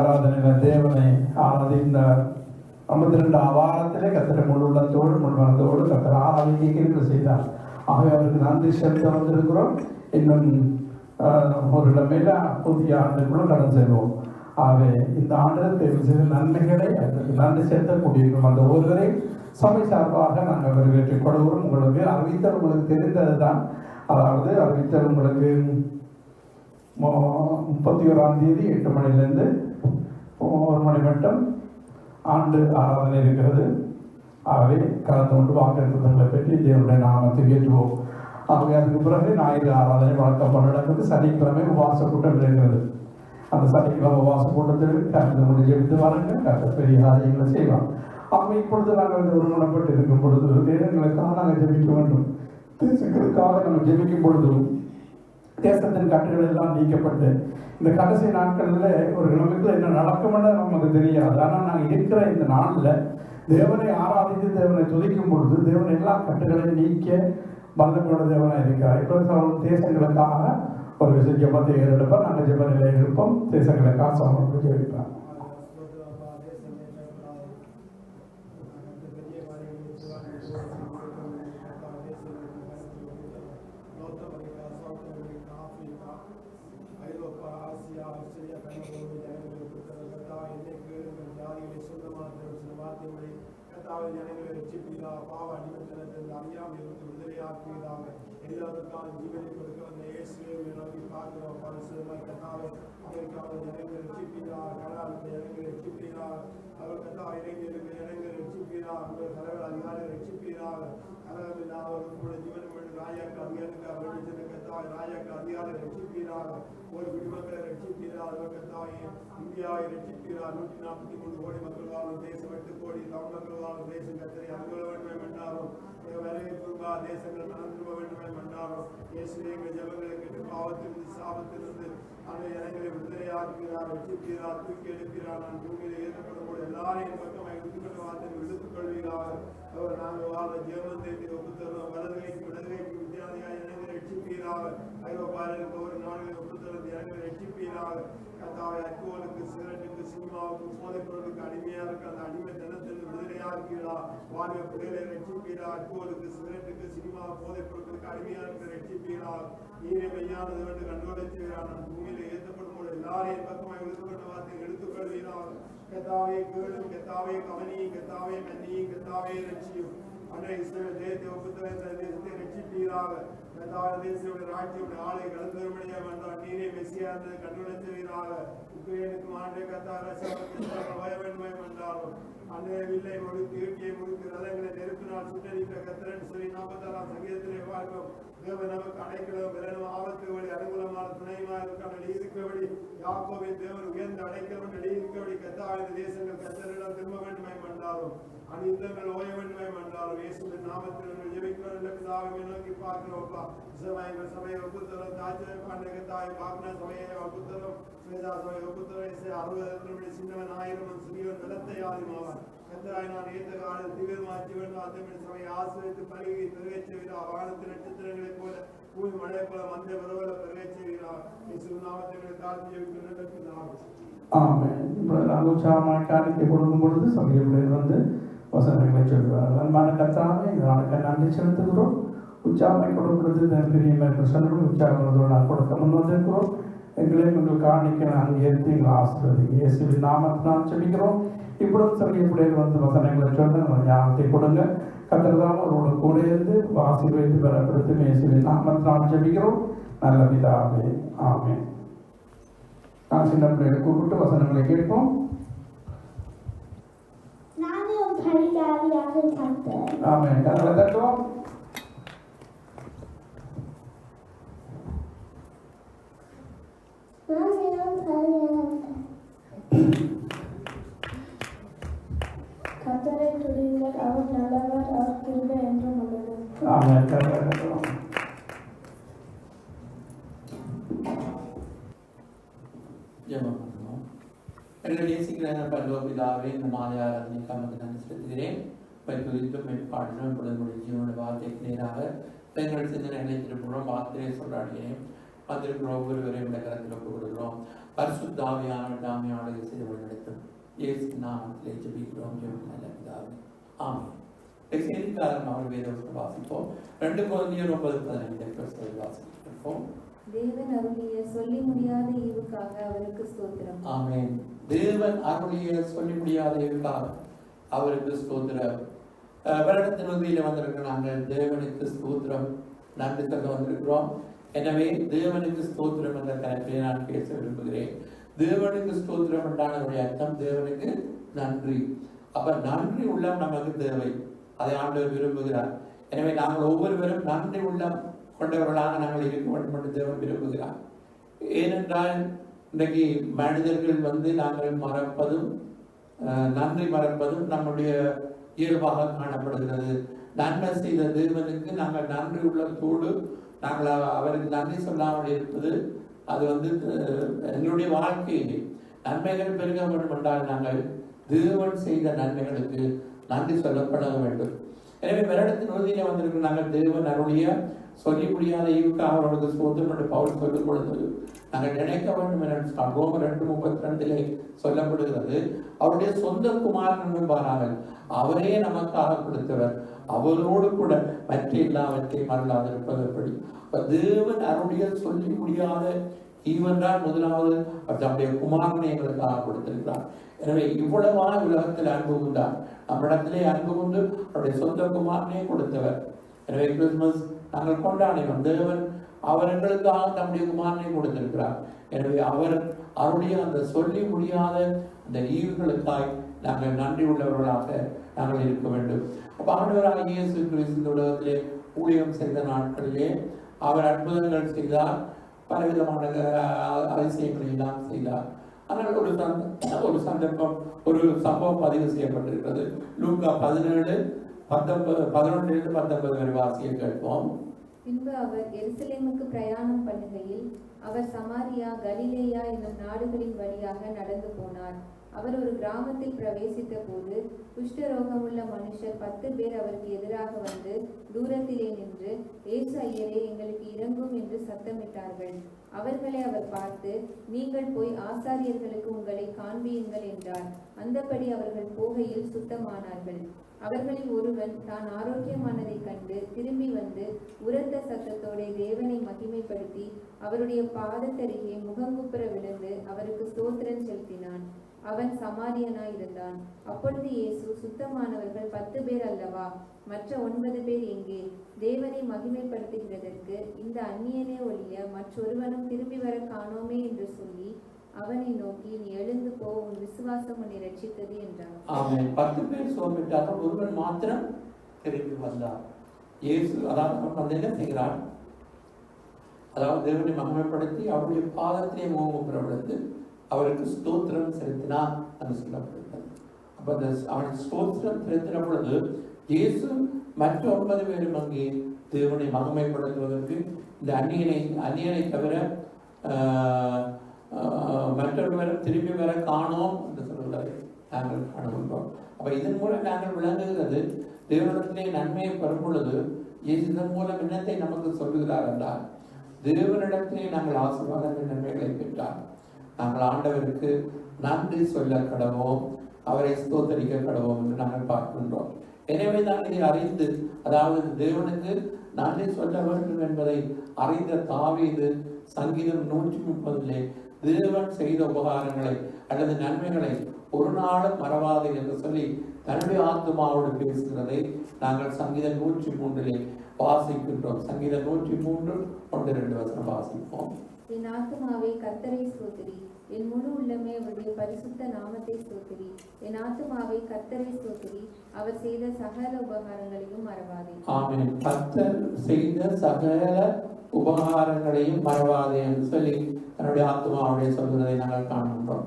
ஆராதனை தேவனை ஆராதிக்கின்ற 52 வாரத்திலே கர்த்தரை முழு உள்ளத்தோடு முழு மனதோடு கர்த்தர் ஆராதிக்க செய்தார். ஆகவே அவருக்கு நன்றி செலுத்த வந்திருக்கிறோம். இன்னும் ஒரு இடமேல புதிய ஆண்டுக்குள்ள கடந்து செல்வோம். ஆகவே இந்த ஆண்டில் தேர்வு செய்த நன்மைகளை அதற்கு நன்றி செலுத்தக்கூடியிருக்கும் அந்த ஒருவரை சபை சார்பாக நாங்கள் வரவேற்றுக் கொள்கிறோம். உங்களுக்கு அறிவித்தல் உங்களுக்கு தெரிந்தது தான். அதாவது அறிவித்தல் உங்களுக்கு 31ஆம் தேதி 8 மணிலிருந்து 1 மணி மட்டும் ஆண்டு ஆராதனை இருக்கிறது. ஆகவே கலந்து கொண்டு வாக்குத்தத்தங்களை பெற்று தேவனுடைய நாமத்தை ஏற்றுவோம். ஆகவே அதுக்கு பிறகு ஞாயிறு ஆராதனை வழக்கம் நடக்குது. சனிக்கிழமை உபவாச கூட்டம் இருக்கிறது. அந்த சனிக்கிழமை உபவாச கூட்டத்தில் கலந்து கொண்டு ஜெபித்து வாருங்க. கர்த்தர் பெரிய காரியங்களை செய்வார். ஆகவே இப்பொழுது நாங்கள் ஒருமனப்பட்டு இருக்கும் பொழுது தேசங்களுக்காக நாங்கள் ஜெபிக்க வேண்டும். தேசங்களுக்காக நாங்கள் ஜெபிக்கும் பொழுது தேசத்தின் கட்டுகள் எல்லாம் நீக்கப்பட்டு இந்த கடைசி நாட்களில் ஒரு நமக்குள்ள என்ன நடக்கும்னு நமக்கு தெரியாது. ஆனால் நாங்கள் இருக்கிற இந்த நாளில் தேவனை ஆராதித்து தேவனை துதிக்கும் பொழுது தேவன் எல்லா கட்டுகளையும் நீக்க வல்லமையோட தேவனாக இருக்கிறார். இப்போ தேசங்களுக்காக ஒரு விஷயம் ஜெபத்தை ஏறெடுப்போம். நாங்கள் ஜெப நிலையில் இருப்போம். தேசங்களுக்காக சமர்ப்பித்து ஜெபிப்போம்.
ஜனங்களை ரட்சிப்பீராக, பாவ அடிமைத்தனத்தில் அறியாமல் இருந்து விடுதலையாக்குவீராக. எல்லாருக்கான ஜீவனை கொடுக்க வந்த இயேசுவை நோக்கி பார்க்கிறோம். பரிசுத்தமாய் கர்த்தாவே, அமெரிக்காவில் ஜனங்களை ரட்சிப்பீராக, கனடாவில் ஜனங்களை ரட்சிப்பீராக, அவர் கர்த்தாவே இளைஞர்களுக்கு ஜனங்களை ரட்சிப்பீராக, உங்கள் தலைவர் அதிகாரிகளை ரட்சிப்பீராக. கனகமில்லாதவர்கள் கூட ஜீவனம் ராஜாக்கு அதிகாரிக்கு அவர்கள் கர்த்தாவை ராஜாக்கு அதிகாரிகளை ரட்சிப்பீராக. ஒரு குடிமக்களை ரட்சிப்பீராக கர்த்தாவே. இந்தியாவை ரட்சிப்பீராக. 143 கோடி மக்கள் வாழும் தேசம், 8 கோடி தமிழ் மக்கள் வாழும் தேசம் கர்த்தரை அனுகூல வேண்டுமே மன்றாரோம். வரவே குருபா தேசங்கள் மனம் திரும்ப வேண்டுமே மன்றாரோம். இயேசுவே எங்கள் ஜெபங்களை கேட்டு பாவத்திலிருந்து சாபத்திலிருந்து அந்த ஜனங்களை விடுதலையாக்குகிறார், ரட்சிக்கிறார், தூக்கி எடுக்கிறார். நான் பூமியில் ஏற்றப்படும் போது எல்லாரையும் பக்கமாக எடுத்துக்கொண்டு வார்த்தை எடுத்துக் கொள்வீராக. அவர் நாங்கள் வாழ்ற ஜீவனத்தை ஒப்புத்தருவோம். வலதுகைக்கு விடுதலைக்கு வித்தியாதியாக ஜனங்களை ரட்சிப்பீராக. ஐரோப்பாவிற்கு ஒரு நாடுகளை ஒப்புத்தரும் ஜனங்களை ரட்சிப்பீராக. கர்த்தாவே, அல்கோலுக்கு, சிகரெட்டுக்கு, சினிமாவுக்கு, போதைப் பொருளுக்கு அடிமையாக இருக்க அந்த அடிமை தனத்தில் விடுதலையாகிறா. வாழ்வை பிள்ளைகளை ரட்சிப்பீரா. அல்கோலுக்கு, சிகரெட்டுக்கு, சினிமா, போதைப் பொருளுக்கு அடிமையாக இருக்க ரட்சிப்பீரா. நீரே மெய்யானது என்று கண்டுகொள்கிறார். நான் பூமியில ஏற்றப்படும் போது எல்லாரையும் பக்கமாக எடுத்துக்கொண்ட வார்த்தை எடுத்துக்கொள்வீராக. கர்த்தாவே கேளும், கர்த்தாவே கவனியும், கர்த்தாவே மன்னியும், கர்த்தாவே ரட்சியும். அன்றைய இஸ்ரவேல் தேசத்தை ஒப்புத்தர இந்த தேசத்தை ரட்சிப்பீராக. கர்த்தாவே தேசத்துடைய ராஜ்யத்துடைய ஆளை கலந்துரையா வந்தால் நீரே மெசியா இருந்தது கண்டுணர்த்துவீராக. உக்ரைனுக்கு ஆண்டே கர்த்தாவே ரசவத்தை வய வேண்டுமே வந்தாலும் அன்றைய வில்லை முடித்து ஈட்டியை முடித்து ரதங்களை நெருப்பினால் சுட்டரித்த கர்த்தரன் சொல்லி 44 சங்கீதத்திலே பார்க்கிறோம். தேவன் நமக்கு அடைக்கலம் விரணும் ஆபத்து வழி அனுகூலமான துணையுமா இருக்கான எழுதியிருக்கபடி யாக்கோபின் தேவன் உயர்ந்த அடைக்கலம் எழுதியிருக்கபடி கர்த்தாவே இந்த தேசங்கள் கர்த்தரிடம் திரும்ப வேண்டுமே மன்றாலும் அனித்தங்கள் ஓய வேண்டுமே மன்றாலும் இயேசுவின் நாமத்தில் ஜெபிக்கிறோம். நல்ல பிதாவை நோக்கி பார்க்கிறோம்ப்பா. இஸ்ரவேல் சபையை ஒப்புத்தரும், தாஜ்ய பாண்டக தாய் பாக்னா சபையை ஒப்புத்தரும், ஸ்வேதா சபையை ஒப்புத்தரும். 60 சின்னவன் 1000 சிறியவன் வெள்ளத்தை ஆதிமாவான். கர்த்தராய் நான் ஏற்ற காலம் தீவிரமாக்கி வேண்டும். அந்த சபையை ஆசிரியத்து பருகி பெருகச் செய்வீரா. வானத்தின் நட்சத்திரங்களைப் போல பூமி மழை போல மந்த பரவல பெருகச் செய்வீரா. இயேசுவின் நாமத்தில் தாழ்த்தி ஜெபிக்கிறோம்.
ஆமென். இப்பொழுது நாங்கள் உற்சாகமாக காணிக்கை கொடுக்கும் பொழுது சபையில் வந்து வசனங்களை சொல்வார்கள். அன்பான கர்த்தாவே, இந்த நாளுக்கு நன்றி செலுத்துகிறோம். உற்சாகமாக கொடுக்கிறது பெரிய சொன்னபடி உற்சாகத்தோடு நான் கொடுக்க முன் வந்திருக்கிறோம். எங்களையும் எங்கள் காணிக்கை அங்கேயிருந்து எங்களை ஆசீர்வதிங்க. இயேசுவின் நாமத்தினால் ஜெபிக்கிறோம். இப்பொழுது சபையில் வந்து வசனங்களை சொல்ல நம்ம ஞாபகத்தை கொடுங்க. கர்த்தர்தாம் அவரோட கூட இருந்து ஆசீர்வதித்து பெறப்படுத்தி இயேசுவின் நாமத்தினால் ஜெபிக்கிறோம். நல்ல பிதாவே, ஆமென். நான் சின்ன பிள்ளைகளை கூப்பிட்டு வசனங்களை கேட்போம். ஆமென். கரங்களை தட்டுவோம்.
கர்த்தரை துதியுங்கள், அவர் நல்லவர், அவர் கிருபை என்றும் உள்ளது.
ஆமென். கரங்களை தட்டுவோம்.
ஜெபம் பண்ணுவோம். எங்களை நேசிக்கிற பரலோகபிதாவே, இந்த மாலை ஆராதனைக்கு நமக்கு நன்றி செலுத்துகிறேன். துதித்தும் பாடலும் பொழுதுடைய ஜீவனோட வார்த்தைக்கு நேராக எங்கள் சிந்தனைகளை திருப்புறோம். வார்த்தையை சொல்றாடினேன். வந்திருக்கிற ஒவ்வொருவரையும் இந்த கருத்தில் ஒப்புக்கொள்கிறோம். பரிசுத்த ஆவியானவர் செய்து வழிநடத்தும் இயேசு நாமத்திலே ஜெபிக்கிறோம். நல்ல பிதாவே, ஆமென். செய்திக்காரன் அவர் வேதவசனம் வாசிப்போம். 2 கொரிந்தியர் 9:15 வாசிப்போம்.
தேவன் அருளிய சொல்லி முடியாத ஈவுக்காக அவருக்கு ஸ்தோத்திரம்.
ஆமென். தேவன் அருளிய சொல்லி முடியாத ஈவுக்காக அவருக்கு ஸ்தோத்திரம். வருடத்தின் உதவியில வந்திருக்கிற நாங்கள் தேவனுக்கு ஸ்தோத்திரம் நன்றி சொல்ல வந்திருக்கிறோம். எனவே தேவனுக்கு ஸ்தோத்திரம் என்ற தலைப்பிலே நான் பேச விரும்புகிறேன். தேவனுக்கு ஸ்தோத்திரம் என்றால் அதனுடைய அர்த்தம் தேவனுக்கு நன்றி. அப்ப நன்றி உள்ளம் நமக்கு தேவை. அதை ஆண்டவர் விரும்புகிறார். எனவே நாங்கள் ஒவ்வொருவரும் நன்றி உள்ளம் கொண்டவர்களாக நாங்கள் இருக்க வேண்டும் என்று தேவன் விரும்புகிறார். ஏனென்றால் இன்றைக்கு மனிதர்கள் நாங்கள் மறப்பதும் நன்றி மறப்பதும் நம்முடைய இயல்பாக காணப்படுகிறது. நன்மை செய்த தேவனுக்கு நாங்கள் நன்றி உள்ளத்தோடு நாங்கள் அவருக்கு நன்றி சொல்லாமல் இருப்பது அது எங்களுடைய வாழ்க்கையில் நன்மைகள் பெருக வேண்டும் என்றால் நாங்கள் தேவன் செய்த நன்மைகளுக்கு நன்றி சொல்லப்பட வேண்டும். எனவே வருடத்தின் உறுதியில வந்திருக்கிற நாங்கள் தேவன் அருளிய சொல்லி முடியாத ஈவுக்காக அவர்களுக்கு சோதம் என்று பவுல் சொல்லும் பொழுது நாங்கள் நினைக்க வேண்டும் என ரோமர் 2:32 சொல்லப்படுகிறது. அவருடைய சொந்த குமாரன் என்பாராமல் அவரே நமக்காக கொடுத்தவர், அவரோடு கூட மற்ற எல்லாவற்றையும் அருளாதிருப்பது எப்படி? தேவன் அருளிய சொல்லி முடியாத ஈவென்றால் முதலாவது தம்முடைய குமாரனை எங்களுக்காக கொடுத்திருக்கிறார். எனவே இவ்வளவான உலகத்தில் அன்பு கொண்டார், நம்மிடத்திலே அன்பு கொண்டு அவருடைய சொந்த குமாரனை கொடுத்தவர். எனவே கிறிஸ்துமஸ் நாங்கள் கொண்டாடினோம். தேவன் அவர் எங்களுக்காக தம்முடைய குமாரனை கொடுத்திருக்கிறார். எனவே அவர் அவருடைய அந்த சொல்லி முடியாத அந்த ஈவுகளுக்காய் நாங்கள் நன்றி உள்ளவர்களாக நாங்கள் இருக்க வேண்டும். அப்ப ஆண்டவராக இயேசு கிறிஸ்து இந்த உலகத்திலே ஊழியம் செய்த நாட்களிலே அவர் அற்புதங்கள் செய்தார், பலவிதமான அதிசயங்களை எல்லாம் செய்தார். ஆனால் ஒரு சந்தர்ப்பம், ஒரு சம்பவம் பதிவு செய்யப்பட்டிருக்கிறது. லூக்கா 17:11-19 வரை வாசியை கேட்போம்.
பின்பு அவர் எருசலேமுக்கு பிரயாணம் பண்ணுகையில் அவர் சமாரியா, கலிலேயா என்னும் நாடுகளின் வழியாக நடந்து போனார். அவர் ஒரு கிராமத்தில் பிரவேசித்த போது குஷ்டரோகமுள்ள மனுஷர் 10 பேர் அவருக்கு எதிராக வந்து தூரத்திலே நின்று, ஏசு ஐயரே, எங்களுக்கு இறங்கும் என்று சத்தமிட்டார்கள். அவர்களை அவர் பார்த்து, நீங்கள் போய் ஆசாரியர்களுக்கு உங்களை காண்பியுங்கள் என்றார். அந்தபடி அவர்கள் போகையில் சுத்தமானார்கள். அவர்களில் ஒருவன் தான் ஆரோக்கியமானதை கண்டு திரும்பி வந்து உரத்த சத்தத்தோടെ தேவனை மகிமைப்படுத்தி அவருடைய பாதத்தருகே முகங்குப்புற விழுந்து அவருக்கு ஸ்தோத்திரம் செலுத்தினான். அவன் சமாரியனாய் இருந்தான். அப்பொழுது இயேசு, சுத்தமானவர்கள் 10 பேர் அல்லவா? மற்ற 9 பேர் எங்கே? தேவனை மகிமைப்படுத்துகிறதற்கு இந்த அந்நியனே ஒழிய மற்றொருவனும் திரும்பி வர காணோமே என்று சொல்லி அவனை நோக்கி, நீ எழுந்து போ, உன் விசுவாசம் உன்னை ரட்சித்தது என்றார்.
ஆமென். 10 பேர் சோர்ந்துட்டார்கள், ஒருவன் மாத்திரம் திரும்பி வந்தார். இயேசு அதாவது என்ன செய்கிறார்? அதாவது தேவனை மகிமைப்படுத்தி அவருடைய பாதத்திலே முகமுறை அவருக்கு ஸ்தோத்திரம் செலுத்தினார் என்று சொல்லப்படுகிறது. அப்ப அவன் ஸ்தோத்திரம் செலுத்தின பொழுது இயேசு மற்ற 9 பேரும் அங்கே தேவனை மகிமைப்படுத்துவதற்கு இந்த அந்நியனை தவிர மற்றொருவரும் திரும்பி வர காணோம் என்று சொல்வதை நாங்கள் காணுகின்றோம். அப்ப இதன் மூலம் நாங்கள் விளங்குகிறது தேவனிடத்திலே நன்மையை பெறும் பொழுது இயேசு இதன் மூலம் என்னத்தை நமக்கு சொல்லுகிறார் என்றால், தேவனிடத்திலே நாங்கள் ஆசீர்வாதங்கள் நன்மைகளை பெற்றார் நாங்கள் ஆண்டவருக்கு நன்றி சொல்ல கடவோம், அவரை ஸ்தோத்தரிக்க கடவோம் என்று நாங்கள் பார்க்கின்றோம். எனவே தான் இதை அறிந்து, அதாவது தேவனுக்கு நன்றி சொல்ல வேண்டும் என்பதை அறிந்த தாவீது சங்கீதம் 130 தேவன் செய்த உபகாரங்களை அல்லது நன்மைகளை ஒரு நாளும் மறவாது என்று சொல்லி தன்னுடைய ஆத்மாவோடு பேசுகிறதை நாங்கள் சங்கீதம் 103 வாசிக்கின்றோம். சங்கீதம் 103:1-2 வாசிப்போம்.
என் ஆத்துமாவே கர்த்தரை ஸ்தோத்திரி, என் முழு உள்ளமே அவருடைய பரிசுத்த நாமத்தை ஸ்தோத்திரி. என் ஆத்துமாவே கர்த்தரை ஸ்தோத்திரி, அவர் செய்த சகல உபகாரங்களையும் மறவாதே.
ஆமென். கர்த்தர் செய்த சகல உபகாரங்களையும் மறவாதே என்று சொல்லி தன்னுடைய ஆத்மாவுடைய சொல்வதை நாங்கள் காண்கின்றோம்.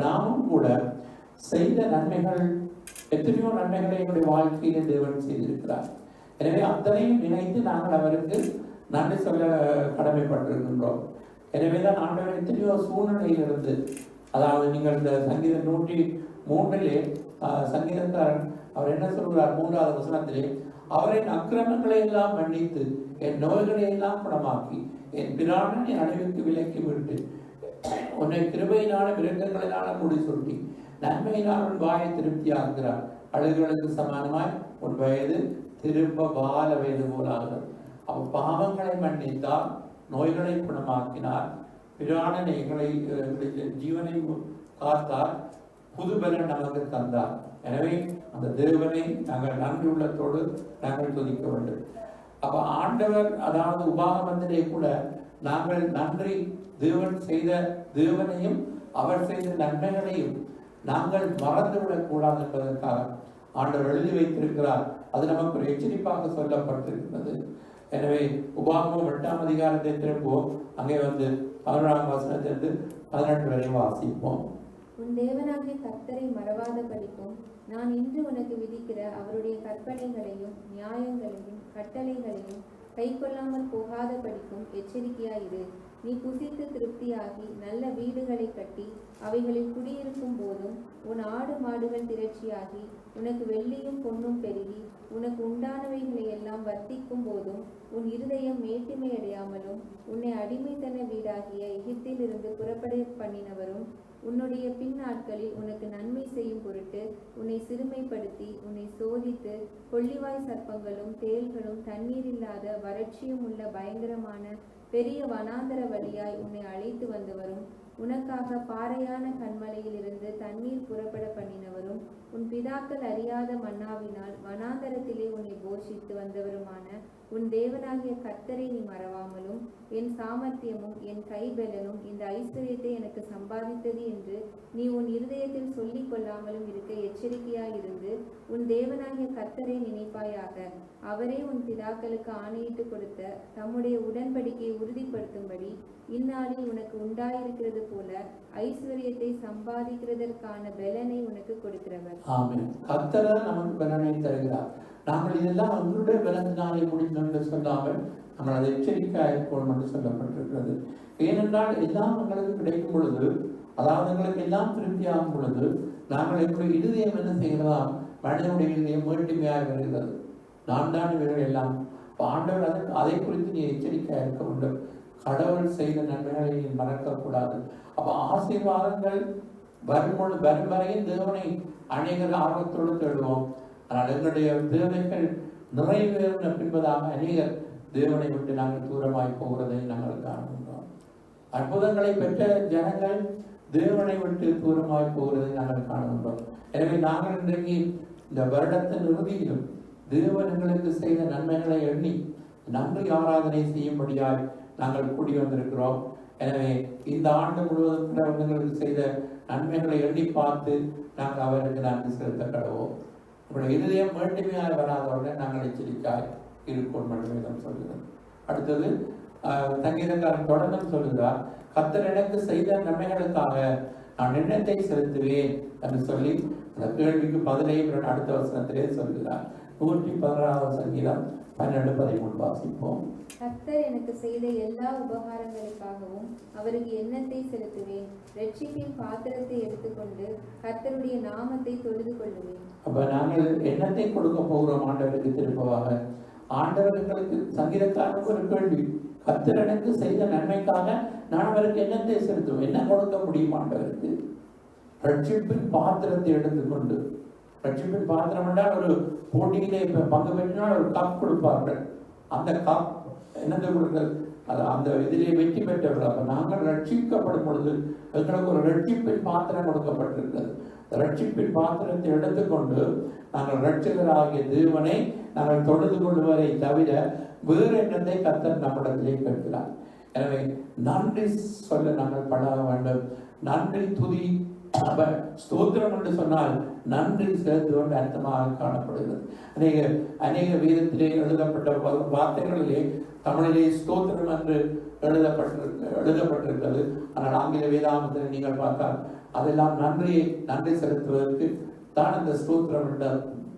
நாமும் கூட செய்த நன்மைகள், எத்தனையோ நன்மைகளை என்னுடைய வாழ்க்கையிலே தேவன் செய்திருக்கிறார். எனவே அத்தனையும் நினைத்து நாங்கள் அவருக்கு நன்றி சொல்ல கடமைப்பட்டிருக்கின்றோம். எனவேதான் ஆண்டவர் எத்தனையோ சூழ்நிலையிலிருந்து, அதாவது நீங்கள் இந்த சங்கீதம் 103 சங்கீதக்காரன் அவர் என்ன சொல்கிறார்? 3வது வசனத்திலே, அவரின் அக்கிரமங்களை எல்லாம் மன்னித்து என் நோய்களை எல்லாம் குணமாக்கி என் பிராணனை அழிவுக்கு விலக்கி விட்டு உன்னை கிருபையினாலும் இரக்கங்களினால முடிசூட்டி நன்மையினால் உன் வாயை திருப்தியாக்குகிறார். அழுகுகளுக்கு சமானமாய் உன் வயது திரும்ப பால வயது போலாகிறது. அவ பாவங்களை மன்னித்தார், நோய்களை குணமாக்கினார், பிராணனை எங்களை ஜீவனை காத்தார், புதுபலன் நமக்கு தந்தார். எனவே அந்த தேவனை நாங்கள் நன்றி உள்ளத்தோடு நாங்கள் துதிக்க வேண்டும். அப்ப ஆண்டவர், அதாவது உபாகமத்திலே கூட நாங்கள் நன்றி, தேவன் செய்த தேவனையும் அவர் செய்த நன்மைகளையும் நாங்கள் மறந்துவிடக் கூடாது என்பதற்காக ஆண்டவர் எழுதி வைத்திருக்கிறார். அது நமக்கு ஒரு எச்சரிப்பாக சொல்லப்பட்டிருக்கிறது. எனவே உபாகமம் 8ஆம் அதிகாரத்தை திரும்புவோம். அங்கே 11ஆம் வசனத்திலிருந்து 18 வரை வாசிப்போம்.
உன் தேவனாகிய கர்த்தரை மறவாத படிக்கும் நான் இன்று உனக்கு விதிக்கிற அவருடைய கற்பனைகளையும் நியாயங்களையும் கட்டளைகளையும் கைக்கொள்ளாமல் போகாத படிக்கும் எச்சரிக்கையாயிரு. நீ புசித்து திருப்தியாகி நல்ல வீடுகளை கட்டி அவைகளில் குடியிருக்கும் போதும் உன் ஆடு மாடுகள் திரட்சியாகி உனக்கு வெள்ளியும் பொன்னும் பெருகி உனக்கு உண்டானவைகளை எல்லாம் வர்த்திக்கும் போதும் உன் இருதயம் மேட்டிமை அடையாமலும் உன்னை அடிமைத்தன வீடாகிய எகிப்தில் இருந்து புறப்பட பண்ணினவரும் உன்னுடைய பின் நாட்களில் உனக்கு நன்மை செய்யும் பொருட்டு உன்னை சிறுமைப்படுத்தி உன்னை சோதித்து கொள்ளிவாய் சர்ப்பங்களும் தேள்களும் தண்ணீர் இல்லாத வறட்சியும் உள்ள பயங்கரமான பெரிய வனாந்தர வழியாய் உன்னை அழைத்து வந்தவரும் உனக்காக பாறையான கண்மலையில் இருந்து தண்ணீர் புறப்பட பண்ணினவரும் உன் பிதாக்கள் அறியாத மன்னாவினால் வனாந்தரத்திலே உன்னை போஷித்து வந்தவருமான உன் தேவனாகிய கர்த்தரை நீ மறவாமலும் என் சாமர்த்தியமும் என் கைபலனும் இந்த ஐஸ்வர்யத்தை எனக்கு சம்பாதித்தது என்று நீ உன் இருதயத்தில் சொல்லிக் கொள்ளாமலும் இருக்க எச்சரிக்கையாயிருந்து உன் தேவனாகிய கர்த்தரை நினைப்பாயாக. அவரே உன் பிதாக்களுக்கு ஆணையிட்டு கொடுத்த தம்முடைய உடன்படிக்கையை உறுதிப்படுத்தும்படி இந்நாளில் உனக்கு உண்டாயிருக்கிறது போல ஐஸ்வர்யத்தை சம்பாதிக்கிறதற்கான பலனை உனக்கு கொடுக்கிறவர்.
ஆமென். கர்த்தர் நமக்கு பலனை தருகிறார். நாங்கள் இதெல்லாம் அவர்களுடைய பலத்தினாலே முடியும் என்று சொல்லாமல் நாங்கள் அதை எச்சரிக்கையாயிருப்போம் என்று சொல்லப்பட்டிருக்கிறது. ஏனென்றால் எல்லாம் எங்களுக்கு கிடைக்கும் பொழுது, அதாவது எங்களுக்கு எல்லாம் திருப்தியாகும் பொழுது, நாங்கள் எங்களுடைய இருதயம் என்ன செய்கிறதா, மனிதனுடைய இருதயம் மேட்டுமையாக வருகிறது. நான் தான் இவர்கள் எல்லாம் ஆண்டவர் அதை குறித்து நீ எச்சரிக்கையாக இருக்க வேண்டும். கடவுள் செய்த நன்மைகளை நீ மறக்கக்கூடாது. அப்ப ஆசீர்வாதங்கள் வரும் வரையும் தேவனை அநேகர் ஆர்வத்தோடு தேடுவோம். ஆனால் எங்களுடைய தேவைகள் நிறைவேறின பின்பதாக அநேகர் தேவனை விட்டு நாங்கள் தூரமாய் போகிறதை நாங்கள் காணுகின்றோம். அற்புதங்களை பெற்ற ஜனங்கள் தேவனை விட்டு தூரமாய் போகிறதை நாங்கள் காணுகின்றோம். எனவே நாங்கள் இன்றைக்கு இந்த வருடத்தின் இறுதியிலும் தேவன் எங்களுக்கு செய்த நன்மைகளை எண்ணி நன்றி ஆராதனை செய்யும்படியாய் நாங்கள் கூடி வந்திருக்கிறோம். எனவே இந்த ஆண்டு முழுவதும் எங்களுக்கு செய்த நன்மைகளை எண்ணி பார்த்து நாங்கள் அவருக்கு நன்றி செலுத்த கடவோம். உங்களுடைய இதயம் மேட்டுமையாக வராதவுடன் நாங்கள் எச்சரிக்கையாய் இருக்கோம் மட்டும் சொல்கிறோம். அடுத்தது சங்கீதக்காரன் தொடர்ந்து சொல்கிறார், கர்த்தர் எனக்கு செய்த நன்மைகளுக்காக நான் எண்ணத்தை செலுத்துவேன் என்று சொல்லி அந்த கேள்விக்கு பதிலையும் அடுத்த வசனத்திலே சொல்கிறார். 116 சங்கீதம் 12-13 வாசிப்போம்.
கர்த்தர் எனக்கு செய்த எல்லா உபகாரங்களுக்காகவும் அவருக்கு எண்ணத்தை செலுத்துவேன். ரட்சிப்பின் பாத்திரத்தை எடுத்துக்கொண்டு கர்த்தருடைய நாமத்தை தொழுது கொள்ளுவேன்.
அப்ப நாங்கள் எண்ணத்தை கொடுக்க போகிறோம் ஆண்டவருக்கு திருப்பவாக. ஆண்டவர்களுக்கு சங்கீதக்காரனுக்கு ஒரு கேள்வி, கர்த்தர் எனக்கு செய்த நன்மைக்காக நான் அவருக்கு எண்ணத்தை செலுத்துவேன். என்ன கொடுக்க முடியும் ஆண்டவருக்கு? ரட்சிப்பின் பாத்திரத்தை எடுத்துக்கொண்டு, ரட்சிப்பின் பாத்திரம் என்றால் ஒரு போட்டியிலே பங்கு பெற்றினால் ஒரு கப் கொடுப்பார்கள். அந்த கப் என்னத்தை கொடுக்கிறது? அது அந்த இதிலே வெற்றி பெற்றவர்கள். அப்ப நாங்கள் ரட்சிக்கப்படும் பொழுது எங்களுக்கு ஒரு ரட்சிப்பின் பாத்திரம் கொடுக்கப்பட்டிருக்கிறது. ரட்சிப்பின் பாத்திரத்தை எடுத்துக்கொண்டு நாங்கள் ரட்சகராகிய தேவனை நாங்கள் தொழுது கொள்வதை தவிர வேறு எண்ணத்தை கர்த்தர் நம்மிடத்திலே கேட்கிறார். எனவே நன்றி சொல்ல நாங்கள் பழக வேண்டும். நன்றி துதி ஸ்தோத்திரம் என்று சொன்னால் நன்றி செலுத்துவது அர்த்தமாக காணப்படுகிறது. அநேக வேதத்திலே எழுதப்பட்ட வார்த்தைகளிலே தமிழிலே ஸ்தோத்திரம் என்று எழுதப்பட்டிருக்கிறது. ஆனால் ஆங்கில வேதாகமத்தில் நீங்கள் பார்த்தால் அதெல்லாம் நன்றி செலுத்துவதற்கு தான் இந்த ஸ்தோத்திரம் என்ற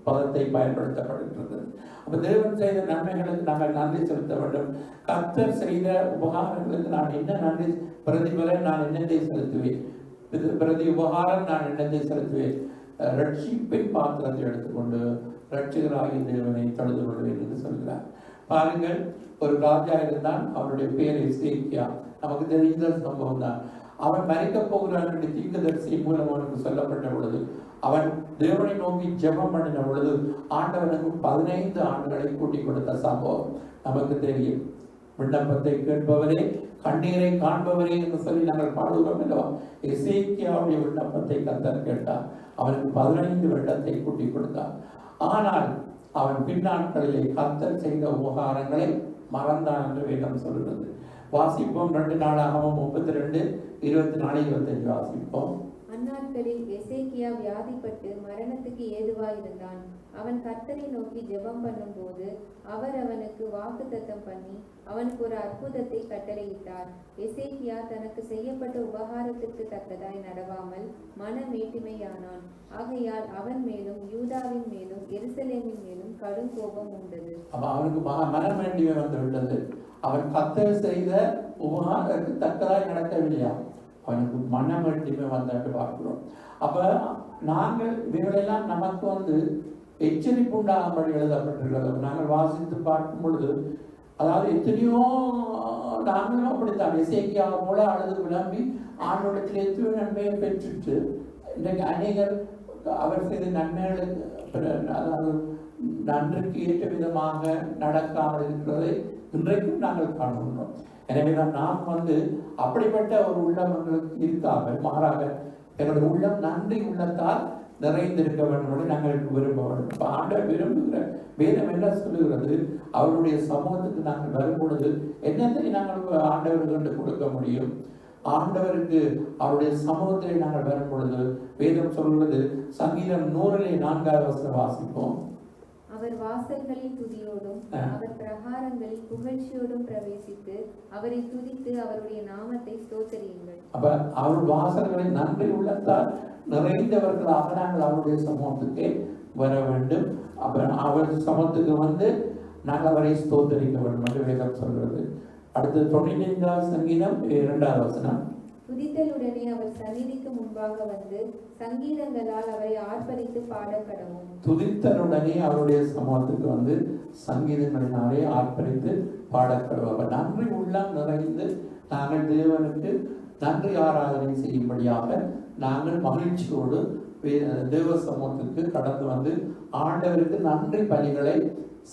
பதத்தை பயன்படுத்தப்பட்டிருக்கிறது. அப்ப தேவன் செய்த நன்மைகளுக்கு நாங்கள் நன்றி செலுத்த வேண்டும். கர்த்தர் செய்த உபகாரங்களுக்கு நான் என்ன நன்றி பிரதிபலன் நான் என்னத்தை செலுத்துவேன், பிரதி உபகாரம் நான் என்னத்தை செலுத்துவேன். ரட்சிப்பின் பாத்திரத்தை எடுத்துக்கொண்டு ரட்சகராகிய தேவனை தொழுது கொள்வேன் என்று சொல்கிறார். பாருங்கள், ஒரு ராஜா இருந்தான், அவருடைய பேர் எசேக்கியா. நமக்கு தெரிந்த சம்பவம் தான். அவன் மரிக்கப் போகிறான் என்று தீர்க்கதரிசி மூலம் அவனுக்கு சொல்லப்பட்ட பொழுது அவன் தேவனை நோக்கி ஜெபம் பண்ணின பொழுது ஆண்டவனுக்கு 15 ஆண்டுகளை கூட்டிக் கொடுத்த சம்பவம் நமக்கு தெரியும். விண்ணப்பத்தை கேட்பவரே, கண்ணீரை காண்பவரே என்று சொல்லி நாங்கள் பாடுகிறோம் அல்லவா? எசேக்கியாவுடைய விண்ணப்பத்தை கர்த்தர் கேட்டார். அவனுக்கு 15 வருடத்தை கூட்டிக் கொடுத்தார். ஆனால் அவன் பின்னாட்களிலே கர்த்தர் செய்த உபகாரங்களை மறந்தான் என்று வேதம் சொல்கிறது. வாசிப்போம். 2 நாளாகமம் 32:24-25 வாசிப்போம்.
அந்நாட்களில் எசேக்கியா வியாதிப்பட்டு மரணத்துக்கு ஏதுவாயிருந்தான். அவன் கர்த்தரை நோக்கி ஜெபம் பண்ணும்போது அவர் அவனுக்கு வாக்குத்தத்தம் பண்ணி அவனுக்கு ஒரு அற்புதத்தை கட்டளையிட்டார். எசேக்கியா தனக்கு செய்யப்பட்ட உபகாரத்திற்கு தக்கதாய் நடவாமல் மனமேட்டிமையானான். ஆகையால் அவன் மேலும் யூதாவின் மேலும் எருசலேமின் மேலும் கடும் கோபம் உண்டது.
அவனுக்கு மனமேட்டிமை வந்து விட்டது. அவன் கர்த்தர் செய்த உபகாரத்துக்கு தக்கதாய் நடக்கவில்லையா, அவனுக்கு மனமேட்டிமை வந்தாட்டு பார்க்கிறோம். அப்ப நாங்கள் இவைகளெல்லாம் நமக்கு வந்து எச்சரிப்பு உண்டாகும்படி எழுதப்பட்டிருக்கிறது. நாங்கள் வாசித்து பார்க்கும் பொழுது, அதாவது எத்தனையோ நாங்களும் அப்படித்தான் எசேக்கியாவை போல அழுது விளம்பி ஆண்டோடத்தில் எத்தனையோ நன்மையை பெற்றுட்டு இன்றைக்கு அநேகர் அவர் செய்த நன்மைகளுக்கு, அதாவது நன்றிக்கு ஏற்ற விதமாக நடக்காமல் இருக்கிறதை இன்றைக்கும் நாங்கள் காணுகிறோம். எனவே நாம் வந்து அப்படிப்பட்ட ஒரு உள்ளம் எங்களுக்கு இருக்காமல், மாறாக எங்களுடைய உள்ளம் நன்றி உள்ளத்தால் நிறைந்திருக்க வேண்டும் என்று நாங்கள் விரும்ப வேண்டும். ஆண்டவர் விரும்புகிற வேதம் என்ன சொல்லுகிறது, அவருடைய சமூகத்துக்கு நாங்கள் வரும் பொழுது என்னத்தை நாங்கள் ஆண்டவருக்கு கொடுக்க முடியும்? ஆண்டவருக்கு அவருடைய சமூகத்திலே நாங்கள் வரும் பொழுது வேதம் சொல்வது, சங்கீதம் 104 வாசிப்போம்.
அவர் வாசல்களில் துதியோடும் அவர் பிரகாரங்களில் புகழ்ச்சியோடும் பிரவேசித்து அவரை துதித்து அவருடைய நாமத்தை ஸ்தோத்தரியுங்கள்.
அப்ப அவர் வாசல்களில் நன்றி உள்ளத்தால் நிறைந்தவர்களாக நாங்கள் அவருடைய சமூகத்துக்கே வர வேண்டும். அப்ப அவர் சமூகத்துக்கு வந்து நாங்கள் அவரை ஸ்தோத்தரிக்க வேண்டும் என்று வேதம் சொல்கிறது. அடுத்து 95 சங்கீதம் 2
துதித்தலுடனே அவர் சந்நிதிக்கு முன்பாக வந்து சங்கீதங்களால் அவரை ஆர்ப்பரித்து பாட கடவும்.
துதித்தலுடனே அவருடைய சமூகத்துக்கு வந்து சங்கீதங்களினாலே ஆர்ப்பரித்து பாட கடவும். நன்றி உள்ளம் நிறைந்து நாங்கள் தேவனுக்கு நன்றி ஆராதனை செய்யும்படியாக நாங்கள் மகிழ்ச்சியோடு தேவ சமூகத்துக்கு கடந்து வந்து ஆண்டவருக்கு நன்றி பலிகளை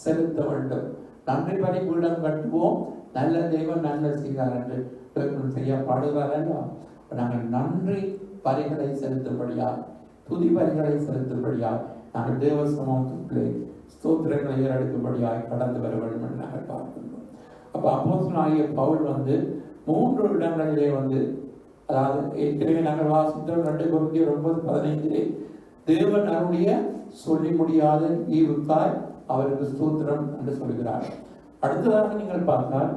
செலுத்த வேண்டும். நன்றி பலி பீடம் கட்டுவோம், நல்ல தெய்வம் நன்மை செய்கிறார் என்று செய்ய பாடுகிறார்கள். நாங்கள் நன்றி பலிகளை செலுத்தும்படியால், துதி பலிகளை செலுத்தும்படியால் நாங்கள் தேவ சமூகத்துக்குள்ளே ஸ்தோத்திரங்களை ஏறெடுக்கும்படியாய் கடந்து வர வேண்டும் என்று நாங்கள் பார்க்கின்றோம். அப்போ அப்போஸ்தலனாகிய பவுல் வந்து 3 இடங்களிலே வந்து, அதாவது ஏற்கனவே நாங்கள் வாசித்தோம் 2 கொரிந்தியர் 9:15 தேவன் அருளிய சொல்லி முடியாத ஈவுக்காய் அவருக்கு ஸ்தோத்திரம் என்று சொல்கிறார். அடுத்ததாக நீங்கள் பார்த்தால்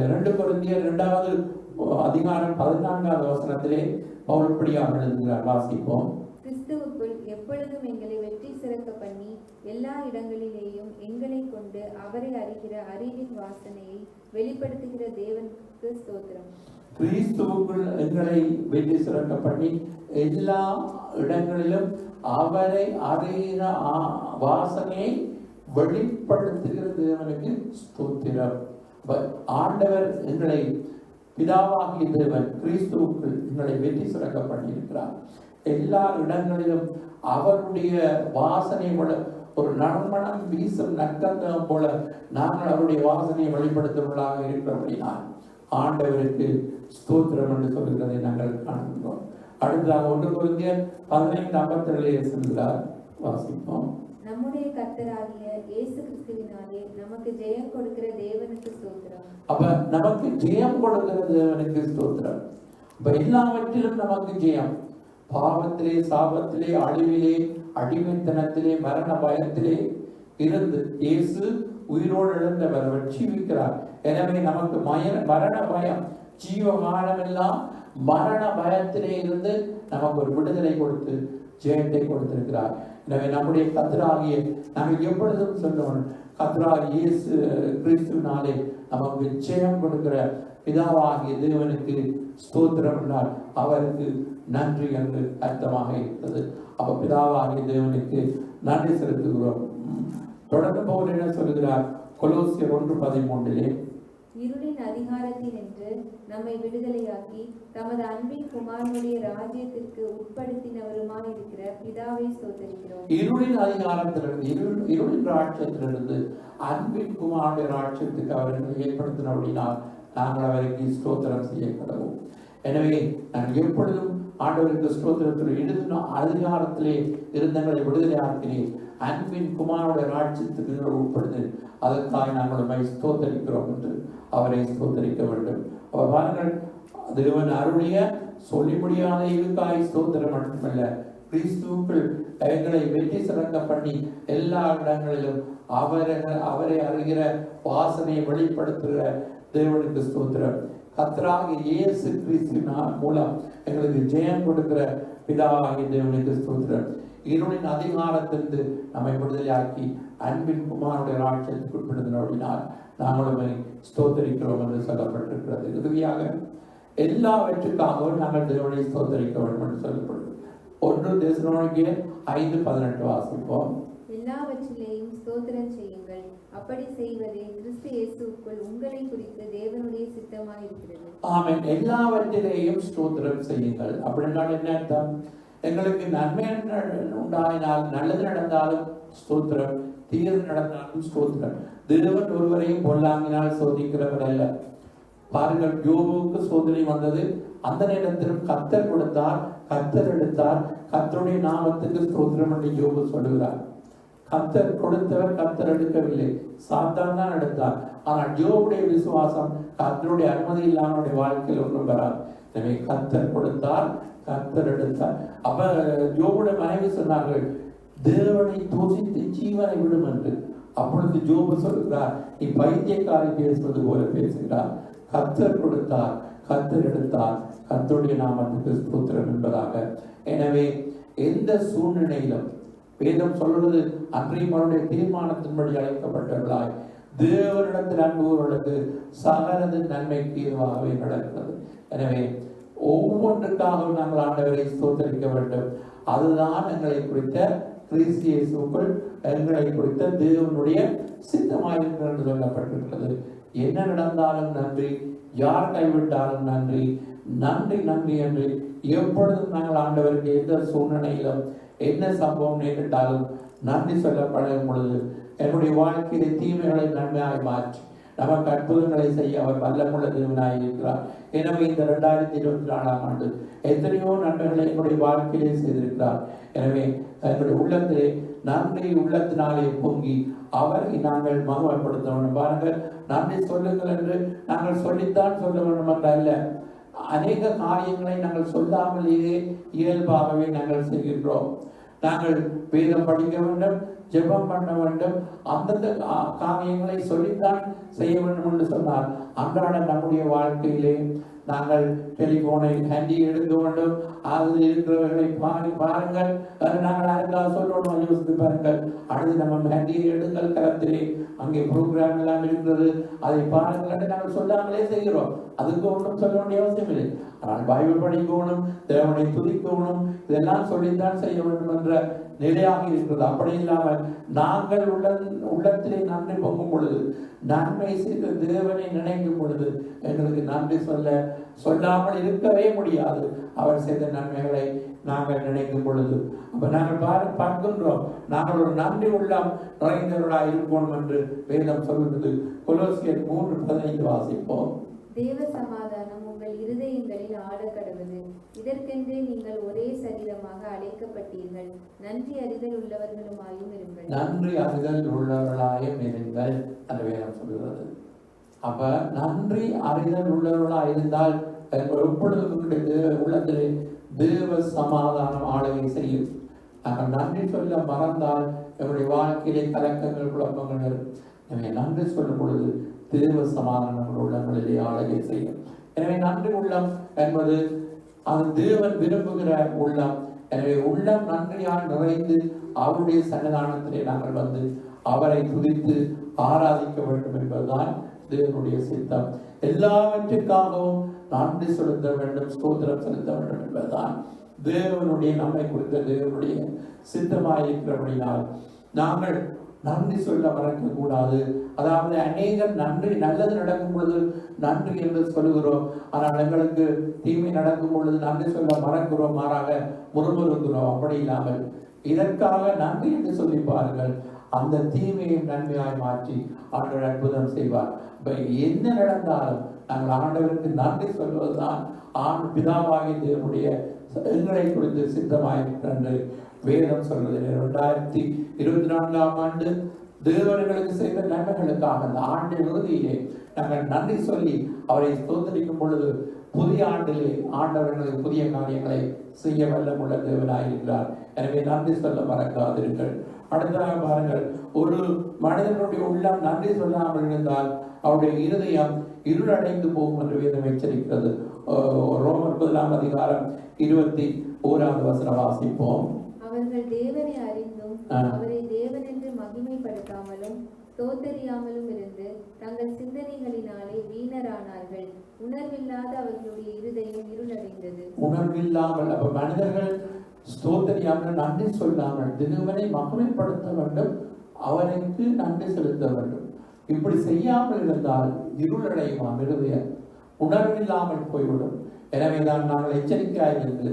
2 கொரிந்தியர் 2:14 பவுல் இப்படியாக எழுதுகிறார். வாசிப்போம்.
கிறிஸ்துவுக்குள் எப்பொழுதும் எங்களை வெற்றி சிறக்க பண்ணி எல்லா இடங்களிலேயும் எங்களை கொண்டு அவரை அறிகிற அறிவின் வாசனையை வெளிப்படுத்துகிற தேவனுக்கு ஸ்தோத்திரம்.
கிறிஸ்துவுக்குள் எங்களை வெற்றி சிறக்க பண்ணி எல்லா இடங்களிலும் அவரை அறிகிற வாசனையை வெளிப்படுத்துகிற தேவனுக்கு ஸ்தோத்திரம். ஆண்டவர் எங்களை பிதாவாகிய தேவன் கிறிஸ்துவுக்குள் எங்களை வெற்றி சிறக்க பண்ணியிருக்கிறார். எல்லா இடங்களிலும் அவருடைய வாசனை ஒரு நறுமணம் வீசும் நற்கந்தகம் போல நாங்கள் அவருடைய வாசனையை வெளிப்படுத்துவதாக இருக்கிறபடினால் ஆண்டவருக்கு ஸ்தோத்திரம் என்று சொல்கிறதை நாங்கள் காண்கிறோம். அடுத்ததாக 1 கொரிந்தியர் 15:57 சொல்கிறார். வாசிப்போம்.
நம்முடைய கர்த்தராகிய இயேசு கிறிஸ்துவினாலே நமக்கு ஜெயம் கொடுக்கிற தேவனுக்கு ஸ்தோத்திரம்.
அப்ப நமக்கு ஜெயம் கொடுக்கிற தேவனுக்கு ஸ்தோத்திரம். அப்ப எல்லாவற்றிலும் நமக்கு ஜெயம். பாவத்திலே, சாபத்திலே, அழிவிலே, அடிமைத்தனத்திலே, மரண பயத்திலே இருந்து இயேசு உயிரோடு எழுந்தவர், அவர் ஜீவிக்கிறார். எனவே நமக்கு மரண பயம், ஜீவகாலம் எல்லாம் மரண பயத்திலே இருந்து நமக்கு ஒரு விடுதலை கொடுத்து ஜெயத்தை கொடுத்திருக்கிறார். எனவே நம்முடைய கர்த்தராகிய நாங்கள் எப்பொழுதும் சொல்லுவோம், கர்த்தராகிய இயேசு கிறிஸ்துவினாலே நமக்கு ஜெயம் கொடுக்கிற பிதாவாகிய தேவனுக்கு ஸ்தோத்திரம் என்றால் அவருக்கு நன்றி என்று அர்த்தமாக இருக்கிறது. அப்ப பிதாவாகிய தேவனுக்கு நன்றி செலுத்துகிறோம். தொடர்ந்து பவுல் என்ன சொல்கிறார்? கொலோசியர் 1:13
இருளின் அதிகாரத்தினின்று நம்மை விடுதலையாக்கி தமது அன்பின் குமாரனுடைய ராஜ்யத்திற்கு உட்படுத்தினவருமாய் இருக்கிற பிதாவை ஸ்தோத்திரிக்கிறோம்.
இருளின் அதிகாரத்திலிருந்து, இருளின் ராஜ்யத்திலிருந்து அன்பின் குமாரனுடைய ராஜ்யத்துக்கு அவர்களை ஏற்படுத்தினபடினால் நாங்கள் அவருக்கு ஸ்தோத்திரம் செய்ய கடவோம். எனவே நாங்கள் எப்பொழுதும் ஆண்டவருக்கு ஸ்தோத்திரத்தில் எழுதின அதிகாரத்திலே இருந்தங்களை விடுதலை ஆக்கினேன், அன்பின் குமாரனுடைய ராஜ்யத்துக்கு உட்படுத்து, அதற்காக நாங்கள் ஸ்தோத்தரிக்கிறோம் என்று அவரை ஸ்தோத்தரிக்க வேண்டும். அவர் பாருங்கள், தேவன் அருளிய சொல்லி முடியாத ஈவுக்காய் ஸ்தோத்திரம் மட்டுமல்ல, கிறிஸ்துவுக்குள் எங்களை வெற்றி சிறக்க பண்ணி எல்லா இடங்களிலும் அவரை அறிகிற வாசனையை வெளிப்படுத்துகிற தேவனுக்கு ஸ்தோத்திரம். கர்த்தராகிய இயேசு கிறிஸ்துவின் மூலம் எங்களுக்கு ஜெயம் கொடுக்கிற பிதாவாகிய தேவனுக்கு ஸ்தோத்திரம். இருளின் அதிகாரத்திலிருந்து நம்மை விடுதலையாக்கி அன்பின் குமாரனுடைய ராட்சியத்துக்கு உட்படுத்தினால் நாங்களுமே ஸ்தோத்தரிக்கிறோம் என்று சொல்லப்பட்டிருக்கிறது. இறுதியாக எல்லாவற்றுக்காகவும் நாங்கள் தேவனை ஸ்தோத்தரிக்க வேண்டும் என்று சொல்லப்படுது. 1 தெசலோனிக்கேயர் 5:18 வாசிப்போம்.
எல்லாவற்றிலேயும் ஸ்தோத்திரம் செய்யுங்கள், அப்படி செய்வதே கிறிஸ்து இயேசுவுக்குள் உங்களை குறித்து தேவனுடைய சித்தமாயிருக்கிறது.
ஆமென். எல்லாவற்றிலேயும் ஸ்தோத்திரம் செய்யுங்கள் அப்படின்னா என்ன அர்த்தம்? எங்களுக்கு நன்மை உண்டாயினால், நல்லது நடந்தாலும் ஸ்தோத்திரம், தீயது நடந்தாலும் ஸ்தோத்திரம். தேவன் ஒருவரையும் பொல்லாங்கினால் சோதிக்கிறவர் அல்ல. பாருங்கள், யோபுவுக்கு சோதனை வந்தது, அந்த நேரத்திலும் கர்த்தர் கொடுத்தார், கர்த்தர் எடுத்தார். கர்த்தருடைய நாமத்துக்கு ஸ்தோத்திரம் என்று யோபு சொல்லுகிறார். கர்த்தர் கொடுத்தவர், கர்த்தர் எடுக்கவில்லை, சாத்தான் தான் எடுத்தார். ஆனால் யோபுடைய விசுவாசம் கர்த்தருடைய அனுமதி இல்லாம வாழ்க்கையில் ஒன்றும் வராது. எனவே கர்த்தர் கொடுத்தார், கர்த்தர் எடுத்தார். அப்ப யோபுடைய மனைவி சொன்னார்கள், தேவனை தூசித்து ஜீவனை விடும் என்று. அப்பொழுது யோபு சொல்கிறார், நீ பைத்தியக்காரை பேசுவது போல பேசுகிறார். கர்த்தர் கொடுத்தார், கர்த்தர் எடுத்தார், கர்த்தருடைய நாமத்துக்கு ஸ்தோத்திரம் என்பதாக. எனவே எந்த சூழ்நிலையிலும் வேதம் சொல்றது, அன்றைய தீர்மானத்தின்படி அழைக்கப்பட்டவர்களாய் தேவனிடத்தில் அன்புகளுக்கு சகலது நன்மைக்கு இதுவாகவே நடக்கிறது. எனவே ஒவ்வொன்றுக்காகவும் நாங்கள் ஆண்டவரை ஸ்தோத்தரிக்க வேண்டும். அதுதான் எங்களை குறித்த கிறிஸ்து இயேசுவுக்குள் எங்களை குறித்த தேவனுடைய சித்தமாயிருக்கிறது என்று சொல்லப்பட்டிருக்கிறது. என்ன நடந்தாலும் நன்றி, யார் கைவிட்டாலும் நன்றி, நன்றி நன்றி என்று எப்பொழுதும் நாங்கள் ஆண்டவருக்கு எந்த சூழ்நிலையிலும் என்ன சம்பவம் நேரிட்டாலும் நன்றி சொல்லப்படும் பொழுது என்னுடைய வாழ்க்கையிலே தீமைகளை நன்மையாய் மாற்றி நமக்கு அற்புதங்களை செய்ய அவர் வல்லமுள்ள தேவனாய் இருக்கிறார். எனவே இந்த 2024ஆம் ஆண்டு எத்தனையோ நன்மைகளை என்னுடைய வாழ்க்கையிலே செய்திருக்கிறார். எனவே எங்களுடைய உள்ளத்திலே நன்றி உள்ளத்தினாலே பொங்கி அவரை நாங்கள் மகிமைப்படுத்த வேண்டும். பாருங்கள், நன்றி சொல்லுங்கள் என்று நாங்கள் சொல்லித்தான் சொல்ல வேண்டும் என்ற அல்ல. அநேக காரியங்களை நாங்கள் சொல்லாமலேயே இயல்பாகவே நாங்கள் செய்கின்றோம். நாங்கள் வேதம் படிக்க வேண்டும், ஜெபம் பண்ண வேண்டும், அந்தந்த காரியங்களை சொல்லித்தான் செய்ய வேண்டும் என்று சொன்னார். அன்றாட நம்முடைய வாழ்க்கையிலே நாங்கள் டெலிபோனை ஹேண்டி எடுக்க வேண்டும், அதில் இருக்கிறவர்களை பாருங்கள், நாங்கள் யாருக்காக சொல்லணும் யோசித்து பாருங்கள். அடுத்து நம்ம ஹேண்டியை எடுங்கள் கரத்திலே, அங்கே ப்ரோக்ராம் எல்லாம் இருக்கிறது, அதை பாருங்கள் என்று நாங்கள் சொல்லாமலே செய்கிறோம். அதுக்கு ஒன்றும் சொல்ல வேண்டிய அவசியம் இல்லை. ஆனால் பைபிள் படிக்கணும், தேவனை துதிக்கணும், இதெல்லாம் சொல்லித்தான் செய்ய வேண்டும் என்ற நிலையாக இருக்கிறது. அப்படி இல்லாமல் நாங்கள் உள்ளத்திலே நன்றி பொங்கும் பொழுது, நன்மை செய்த தேவனை நினைக்கும் பொழுது எங்களுக்கு நன்றி சொல்லாமல் இருக்கவே முடியாது. அவர் செய்த நன்மைகளை நாங்கள் நினைக்கும் பொழுது அப்ப நாங்கள் பார்க்கின்றோம், நாங்கள் ஒரு நன்றி உள்ளம் நிறைந்தவர்களாக இருக்கணும் என்று வேதம் சொல்கிறது. கொலோசியர் 3:15 வாசிப்போம்.
தேவ சமாதானம் உங்கள் இருதயங்களில் ஆடக்கடவது. இதற்கென்றே நீங்கள் ஒரே சரீரமாக அழைக்கப்பட்டீர்கள். நன்றி அறிதல் உள்ளவர்களுமாயும் இருங்கள்.
நன்றி அறிதல் உள்ளவர்களாயும் இருங்கள் அந்த வேதம் சொல்கிறது. அப்ப நன்றி அறிதல் உள்ளவர்களாக இருந்தால் எப்பொழுது உள்ளத்திலே தேவ சமாதானம் ஆளுகை செய்யும். நாங்கள் நன்றி சொல்ல மறந்தால் நம்முடைய வாழ்க்கையிலே கலக்கங்கள் குழப்பங்கள் இருக்கும். எனவே நன்றி சொல்லும் பொழுது தேவ சமாதானம் உள்ளங்களிலே ஆளுகை செய்யும். எனவே நன்றி உள்ளம் என்பது அது தேவன் விரும்புகிற உள்ளம். எனவே உள்ளம் நன்றியால் நிறைந்து அவருடைய சன்னிதானத்திலே நாங்கள் வந்து அவரை துதித்து ஆராதிக்க வேண்டும் என்பதுதான் தேவனுடைய சித்தம். எல்லாவற்றுக்காகவும் நன்றி செலுத்த வேண்டும், ஸ்தோத்திரம் செலுத்த வேண்டும் என்பதுதான் தேவனுடைய நம்மை குறித்த தேவனுடைய சித்தமாயிருக்கிறபடினால் நாங்கள் நன்றி சொல்ல மறக்க கூடாது. அதாவது அநேகர் நன்றி நல்லது நடக்கும் பொழுது நன்றி என்று சொல்லுகிறோம், ஆனால் எங்களுக்கு தீமை நடக்கும் பொழுது நன்றி சொல்ல மறக்கிறோம், மாறாக முறுமுறுக்கிறோம். அப்படி இல்லாமல் இதற்காக நன்றி என்று சொல்லி பாருங்கள், அந்த தீமையை நன்மையாய் மாற்றி ஆண்டவர் அற்புதம் செய்வார். என்ன நடந்தாலும் நாங்கள் ஆண்டவருக்கு நன்றி சொல்வதுதான் பிதாவாகிய தேவனுடைய எங்களை குறித்து சித்தமாயிற்று வேதம் சொல்வது. 2024ஆம் ஆண்டு தேவர்களுக்கு செய்த நன்மைகளுக்காக அந்த ஆண்டின் இறுதியிலே நாங்கள் நன்றி சொல்லி அவரை ஸ்தோத்திரிக்கும் பொழுது புதிய ஆண்டிலே ஆண்டவர்களுக்கு புதிய காரியங்களை செய்ய வல்லமுள்ள தேவனாயிருக்கிறார். எனவே நன்றி சொல்ல மறக்காதீர்கள். அடுத்ததாக பாருங்கள், ஒரு மனிதனுடைய உள்ளம் நன்றி சொல்லாமல் இருந்தால் அவருடைய இருதயம் இருளடைந்து போகும் என்று வேதம் எச்சரிக்கிறது. ரோமர் 1:21 வாசிப்போம்.
அவர்கள் தேவனை அறிந்தும் அவரை தேவன் என்று மகிமைப்படுத்தாமலும் தோத்தறியாமலும் இருந்து தங்கள் சிந்தனைகளினாலே வீணரானார்கள். உணர்வில்லாத அவர்களுடைய இருதயம் இருளடைந்தது.
உணர்வில்லாமல், அப்ப மனிதர்கள் ஸ்தோத்தரியாமல், நன்றி சொல்லாமல் தேவனை மகிமைப்படுத்த வேண்டும், அவனுக்கு நன்றி செலுத்த வேண்டும். இப்படி செய்யாமல் இருந்தால் இருளடைவான் இருதயம், உணர்வில்லாமல் போய்விடும். எனவேதான் நாங்கள் எச்சரிக்கையாயிருந்து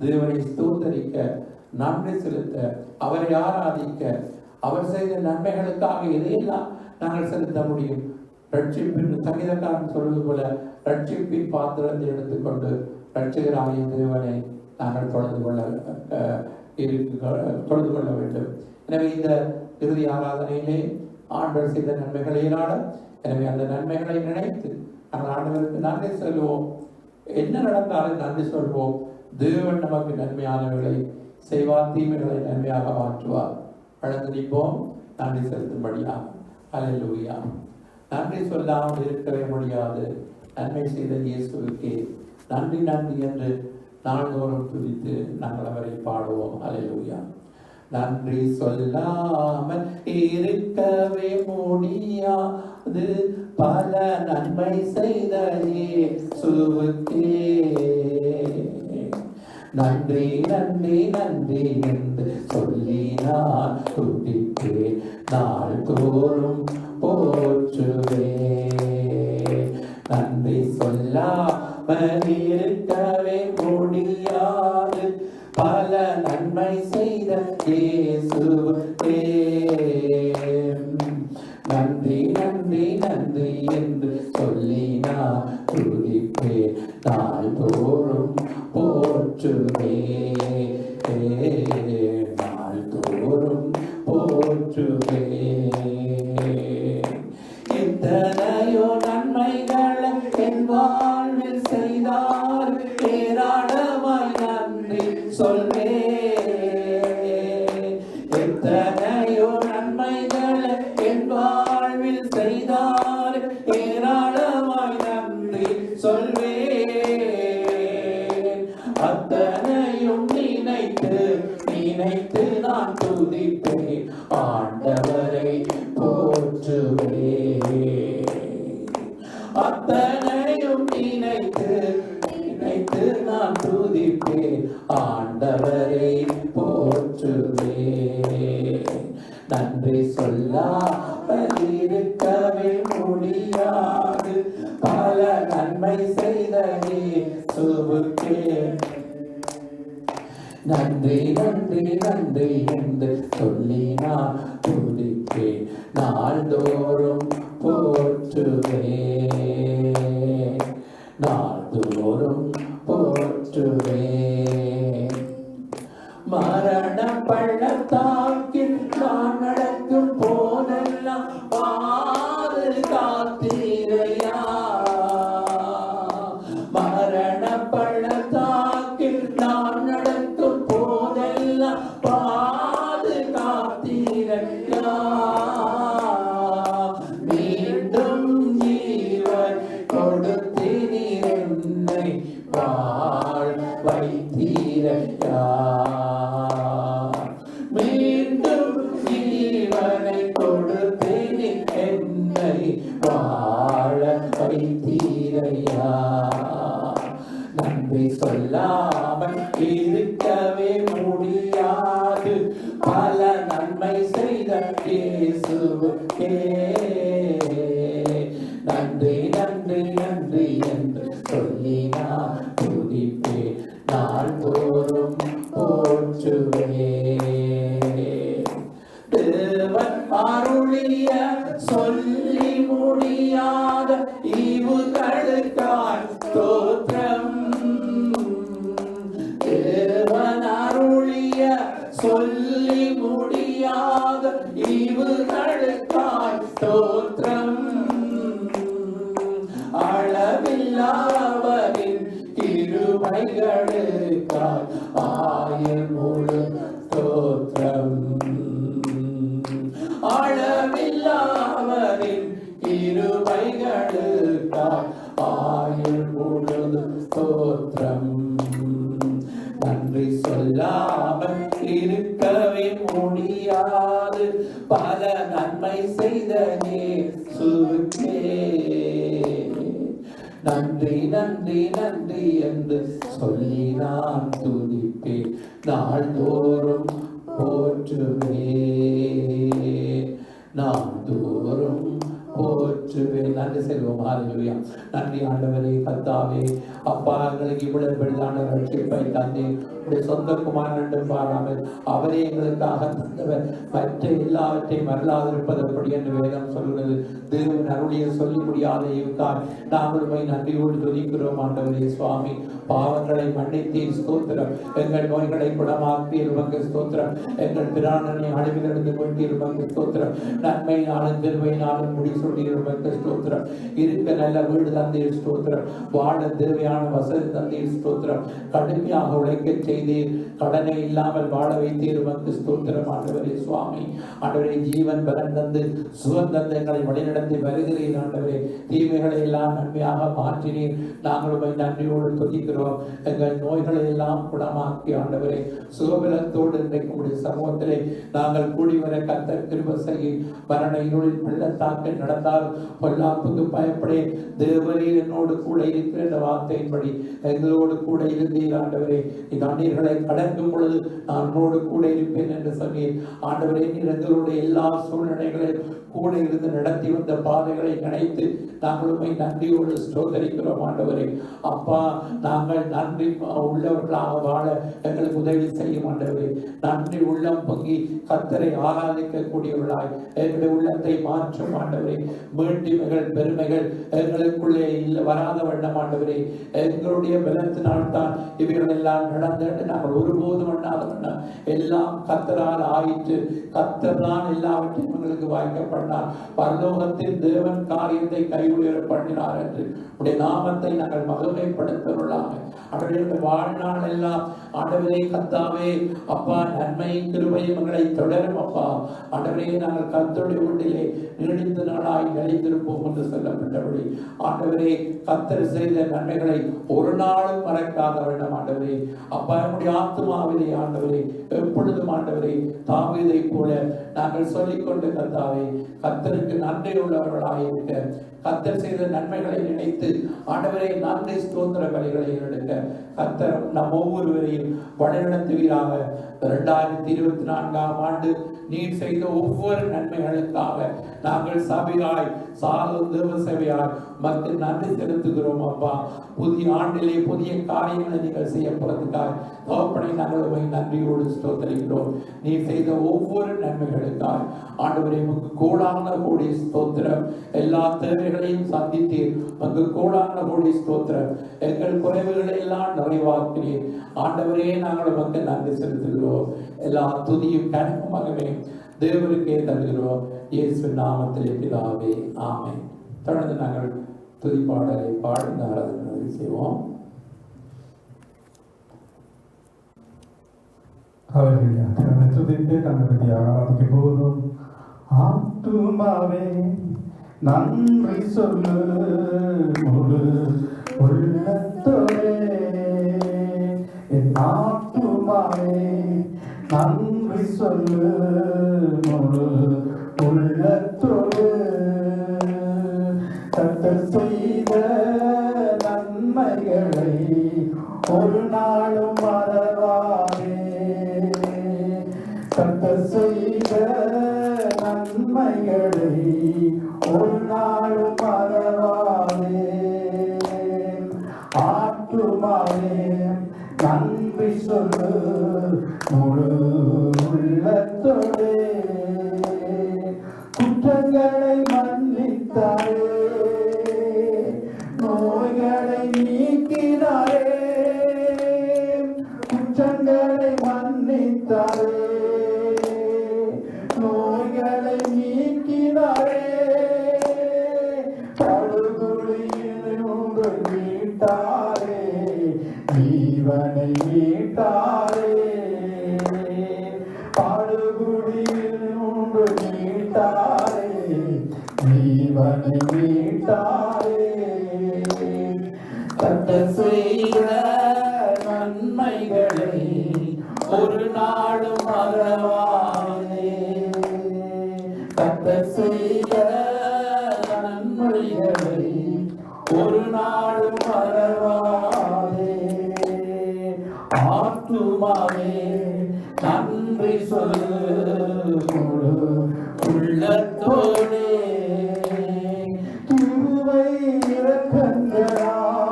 தேவனை ஸ்தோத்தரிக்க, நன்றி செலுத்த, அவரை ஆராதிக்க, அவர் செய்த நன்மைகளுக்காக எதையெல்லாம் நாங்கள் செலுத்த முடியும். ரட்சிப்பின் சங்கீதக்காரன் சொல்வது போல ரட்சிப்பின் பாத்திரத்தை எடுத்துக்கொண்டு ரட்சகராகிய தேவனை நாங்கள் தொழுது கொள்ள வேண்டும். எனவே இந்த இறுதி ஆராதனையிலே ஆண்டவர் செய்த நன்மைகளை ஏராள. எனவே அந்த நன்மைகளை நினைத்து நாங்கள் ஆண்டவருக்கு நன்றி சொல்வோம். என்ன நடந்தாலும் நன்றி சொல்வோம். தேவன் நமக்கு நன்மையானவர்களை செய்வார், தீமைகளை நன்மையாக மாற்றுவார். வளர்ந்து நிற்போம் நன்றி செலுத்தும்படியாக. அல்லேலூயா. நன்றி சொல்லாமல் இருக்கவே முடியாது. நன்மை செய்த இயேசுவுக்கே நன்றி நன்றி என்று நாள்தோறும் துதித்து நாங்கள் அவரை பாடுவோம். அல்லேலூயா. நன்றி சொல்லாமல் இருக்கவே முடியாது, பல நன்மை செய்த இயேசுவுக்கே நன்றி நன்றி நன்றி என்று சொல்லி நான் துதிப்பே, நாள் தோறும் போற்றுவே. நன்றி சொல்லாமல் இருக்கவே முடியாது, பல நன்மை செய்த இயேசுவே நன்றி நன்றி நன்றி என்று சொல்லி நான் துதிப்பே, நாள் தோறும் போற்றுவே, நாள் தோறும் போற்றுவே. எத்தனையோ நன்மைகளை என் வாழ்வில் செய்தார், ஏராளமாய் நன்றி சொல்வே. எத்தனையோ நன்மைகளை என் வாழ்வில் செய்தார், ஏராளமாய் நன்றி சொல்வே. அத்தனையும் நினைத்து நினைத்து நான் துதிப்பேன், ஆண்டவரை போற்றுவே. அத்தனையும் நினைத்து நினைத்து நான் துதிப்பேன், ஆண்டவரை போற்றுவே. நன்றி சொல்லாமல் இருக்கவே முடியாது, பல நன்மை செய்த இயேசுவுக்கே நன்றி நன்றி நன்றி என்று சொல்லி நான் துதிப்பே, நாள்தோறும் போற்றுவே, நாள்தோறும் போற்றுவே. மரண பள்ளத்தாக்கில் நான் நடக்கும் போதெல்லாம் பாதுகாத்தீரையா. மரண பள்ளத்தாக்கில் நான் நடக்கும் போதெல்லாம் பாதுகாத்தீரையா. மீண்டும் ஜீவன் கொடுத்தீர், என்னை வாழ வைத்தீரையா. மீண்டும் ஜீவனை கொடுத்தேன், என்னை வாழ வைத்தீரையா. நன்றி சொல்லாமல் இருக்கவே முடியாது, பல நன்மை செய்த இயேசுவுக்கே நன்றி நன்றி நன்றி என்று சொல்லி நான் துதிப்பே, நாள்தோறும் போற்றுவே. தேவன் அருளிய சொல்லி முடியாத ஈவுகளுக்காய் ஸ்தோத்திரம். தேவன் அருளிய சொல்லி முடியாத ஈவுகளுக்காய் ஸ்தோத்திரம். அளவில்லாதவரின் கிருபைகளுக்காய் ஆயுள் முழு ஸ்தோத்திரம். அளவில்லாமலின் கிருபைகளுக்காய் ஆயுள் முழு ஸ்தோத்திரம். நன்றி சொல்லாமல் இருக்கவே முடியாது பல நன்மை செய்த இயேசுவுக்கே. நன்றி நன்றி நன்றி என்று சொல்லி நான் துதிப்பேன், நாள்தோறும் போற்றுவேன், நாள்தோறும் போற்றுவேன். நன்றி செல்வோம். ஹல்லேலூயா. நன்றி ஆண்டவரே, கர்த்தாவே, அப்பா எங்களுக்கு இவ்வளவு பெரிதான ரட்சிப்பை தந்தே உடைய சொந்த குமாரன் என்று பாராமல் அவரே எங்களுக்காக தந்தவர். மற்ற எல்லாவற்றையும் வரலாதிருப்பது அப்படி என்று வேதம் சொல்கிறது. தேவன் அருளிய சொல்லி முடியாத இருக்கார். நாங்கள் போய் நன்றியோடு துதிக்கிறோம். ஆண்டவரே சுவாமி, பாவங்களை மன்னித்தீர், ஸ்தோத்திரம். எங்கள் நோய்களை குணமாக்கீர், உமக்கு ஸ்தோத்திரம். எங்கள் பிராணனை அழிவிலிருந்து மீட்டீர், உமக்கு ஸ்தோத்திரம். நன்மையினாலும் திருமையினாலும் முடி சொல்லீர், உமக்கு ஸ்தோத்திரம். இருக்க நல்ல வீடு தந்தீர், ஸ்தோத்திரம். வாழ தேவையான வசதி தந்தீர், ஸ்தோத்திரம். கடுமையாக உழைக்க செய்தீர், கடனை இல்லாமல் வாழ வைத்தீர், உமக்கு ஸ்தோத்திரம். ஆண்டவரே சுவாமி, ஆண்டவரே ஜீவன் பலன் தந்து சுகந்தங்களை வழிநடத்தி வருகிறீர். ஆண்டவரே தீமைகளை எல்லாம் நன்மையாக மாற்றினீர். நாங்கள் உம்மை நன்றியோடு துதிக்கிறோம். எங்கள் நோய்களை எல்லாம் குணமாக்கி ஆண்டவரே சுகபலத்தோடு இன்றைக்கு உடைய சமூகத்திலே நாங்கள் கூடி வர கர்த்தர் கிருபை செய்யும். மரண இருளில் பள்ளத்தாக்கில் நடந்தால் பொல்லாப்புக்கு பயப்படே, தேவரீர் என்னோடு கூட இருக்கிற என்ற வார்த்தையின்படி எங்களோடு கூட இருந்தீர். ஆண்டவரே கண்ணீர்களை கடக்கும் பொழுது நான் உன்னோடு கூட இருப்பேன் என்று சொன்னீர். ஆண்டவரே நீர் எங்களுடைய எல்லா சூழ்நிலைகளில் கூட இருந்து நடத்தி வந்த பாதைகளை நினைத்து நாங்கள் உம்மை நன்றியோடு ஸ்தோத்தரிக்கிறோம். ஆண்டவரே அப்பா, நாங்கள் நன்றி உள்ளவர்களாக வாழ எங்களுக்கு உதவி செய்யும். ஆண்டவரே நன்றி உள்ளம் பொங்கி கர்த்தரை ஆராதிக்கக்கூடியவர்களாய் எங்களுடைய உள்ளத்தை மாற்றும். ஆண்டவரே மீட்டிமைகள் பெருமைகள் எங்களுக்குள்ளே வராத வண்ணம் ஆண்டவரே எங்களுடைய பலத்தினால் தான் இவைகள் எல்லாம் நடந்து நாங்கள் ஒருபோதும் பண்ணாத வண்ணம் எல்லாம் கர்த்தரால் ஆயிற்று. கர்த்தர் தான் எல்லாவற்றையும் எங்களுக்கு வாய்க்கப்பட்டார். பரலோகத்தில் தேவன் காரியத்தை கைவிட பண்ணினார் என்று உடைய நாமத்தை நாங்கள் மகிமைப்படுத்தவர்களாக அவர்களுடைய வாழ்நாள் எல்லாம் ஆண்டவரே கர்த்தாவே அப்பா நன்மையும் கிருபையும் எங்களை தொடரும். அப்பா ஆண்டவரே நாங்கள் கர்த்தருடைய வீட்டிலே நீடித்த நாளாய் நிலைத்திருப்போம் என்று சொல்லப்பட்டபடி ஆண்டவரே கர்த்தர் செய்த நன்மைகளை ஒரு நாளும் மறக்காத வேண்டும். ஆண்டவரே அப்பா நம்முடைய ஆத்துமாவிலே ஆண்டவரே எப்பொழுதும் ஆண்டவரே தாவீதை போல நாங்கள் சொல்லிக்கொண்டு கர்த்தாவே கர்த்தருக்கு நன்றி உள்ளவர்களாக இருக்க, கர்த்தர் செய்த நன்மைகளை நினைத்து ஆண்டவரே நன்றி ஸ்தோத்திர பலிகளை எடுக்க கர்த்தர் நம் ஒவ்வொருவரையும் வழிநடத்துவீராக. 2024ஆம் ஆண்டு நீர் செய்த ஒவ்வொரு நன்மைகளுக்காக நாங்கள் சபையாய் சாலும் தேவ சபையாய் மக்கள் நன்றி செலுத்துகிறோம். அப்பா புதிய ஆண்டிலே புதிய காரியங்களை நீங்கள் செய்ய போறதுக்காக தகப்பனை நாங்கள் உம்மை நன்றியோடு ஸ்தோத்திரிக்கிறோம். நீர் செய்த ஒவ்வொரு நன்மைகளுக்காக ஆண்டவரே உமக்கு கோடான கோடி ஸ்தோத்திரம். எல்லா தேவைகளையும் சந்தித்தீர், உமக்கு கோடான கோடி ஸ்தோத்திரம். எங்கள் குறைவுகளை எல்லாம் நிறைவாக்கினீர். ஆண்டவரே நாங்கள் உமக்கு நன்றி செலுத்துகிறோம். எல்லா துதியும் கனமுமாகவே தேவனுக்கே தருகிறோம். இயேசு நாமத்திலே பிதாவே, ஆமென். தொடர்ந்து நாங்கள் துதிப்பாடலை பாடுங்க ஆராதனை செய்வோம்.
ஹல்லேலூயா. கர்த்தரை துதித்து கர்த்தரை ஆராதிக்க போகிறோம். ஆத்துமாவே நன்றி சொல்லு முழு உள்ளத்தோடே. என் ஆத்துமாவே நன்றி சொல்லு முழு உள்ளத்தோடு. கர்த்தர் செய்த நன்மைகளை ஒரு நாளும் மறவாதே. கர்த்தர் செய்த நன்மைகளை ஒரு நாளும் மறவாதே. ஆத்துமாவே நன்றி சொல்லு முழு உள்ளத்தோடே. குற்றங்களை மன்னித்தாரே, நோய்களை நீக்கினாரே. குற்றங்களை மன்னித்தாரே, நோய்களை நீக்கினாரே. படுகொலியில் உங்கள் வீட்டாரே நீ ஜீவனை மீட்டாரே பாடுகுடியில் உண்டு மீட்டாரே ஜீவனை மீட்டாரே கர்த்தர் செய்த நன்மைகளை ஒரு நாளும் மறவாதே கர்த்தர் செய்த நன்மைகளை ஒரு நாளும் மறவாதே ஆத்துமாவே நன்றி சொல்லு உள்ளத்தோடே கிருபை இரக்கங்களால்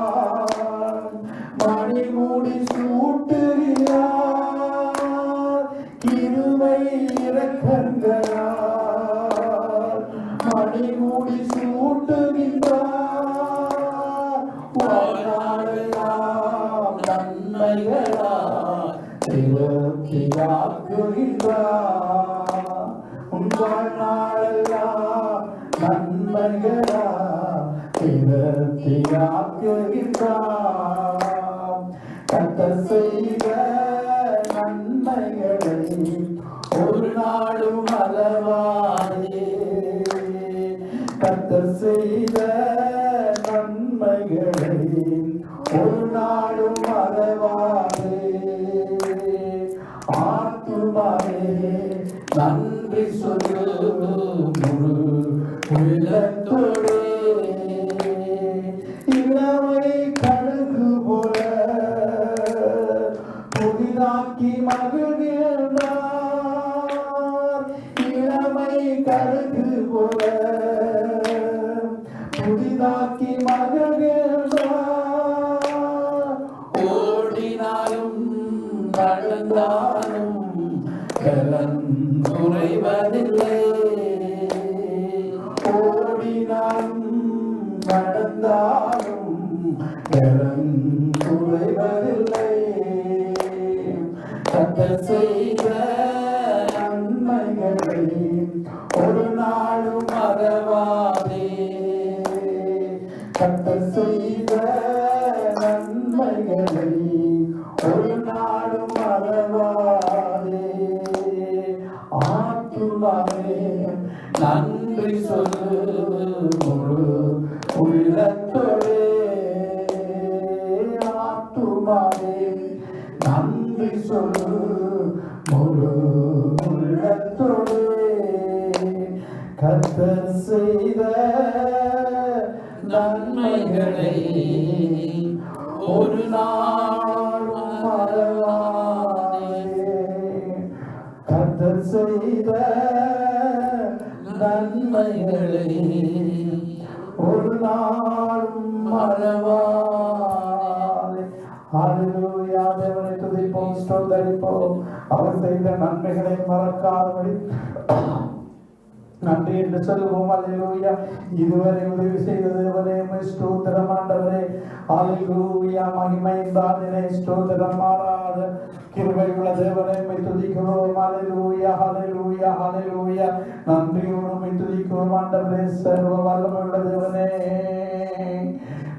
மணிமுடி சூட்டுகிறார் கிருபை இரக்கங்களால் மணிமுடி சூட்டுகின்றார் வாழ்நாளெல்லாம் நன்மைகளால் திருப்தியாக்குகின்றார் உன் வாழ்நாளெல்லாம் நன்மைகளால் திருப்தியாக்குகின்றார் கர்த்தர் செய்த நன்மைகளை ஒரு நாளும் மறவாதே கர்த்தர் செய்த நன்மைகளை ஒரு நாளும் மறவாதே ஆத்துமாவே நன்றி சொல்லு முழு உள்ளத்தோடே இளமை கழுகு போல புதிதாக்கி மகிழ்கிறார் இளமை கழுகு போல புதிதாக்கி மகிழ்கிறார் ஓடினாலும் நடந்தாலும் கலன் குறைவதில்லை ஓடினாலும் நடந்தாலும் கலன் குறைவதில்லை கர்த்தர் செய்த நன்மைகளை ஒரு நாளும் மறவாதே கர்த்தர் செய்த நன்மைகளை ஒரு நாளும் மறவாதே ஆத்துமாவே நன்றி சொல்லு முழு உள்ளத்தோடே ஆத்துமாவே நன்றி சொல்லு முழு உள்ளத்தோடே கர்த்தர் செய்த நன்மைகளை ஒரு நாளும் மறவாதே கர்த்தர் செய்த நன்மைகளை ஒரு நாளும் மறவாதே ஹல்லேலூயா தேவனை துதிப்போம் ஸ்தோத்தரிப்போம் அவர் செய்த நன்மைகளை மறக்காதபடி நன்றி என்று சொல்லுவோம் அல்லேலூயா இதுவரை உதவி செய்த தேவனே உம்மை ஸ்தோத்திரம் ஆண்டவரே அல்லேலூயா மகிமை தானே ஸ்தோத்திரம் மாறாத கிருபையுள்ள தேவனே உம்மை துதிக்கிறோம் அல்லேலூயா அல்லேலூயா அல்லேலூயா நன்றியோடு உம்மை துதிக்கிறோம் ஆண்டவரே சர்வ வல்லமையுள்ள தேவனே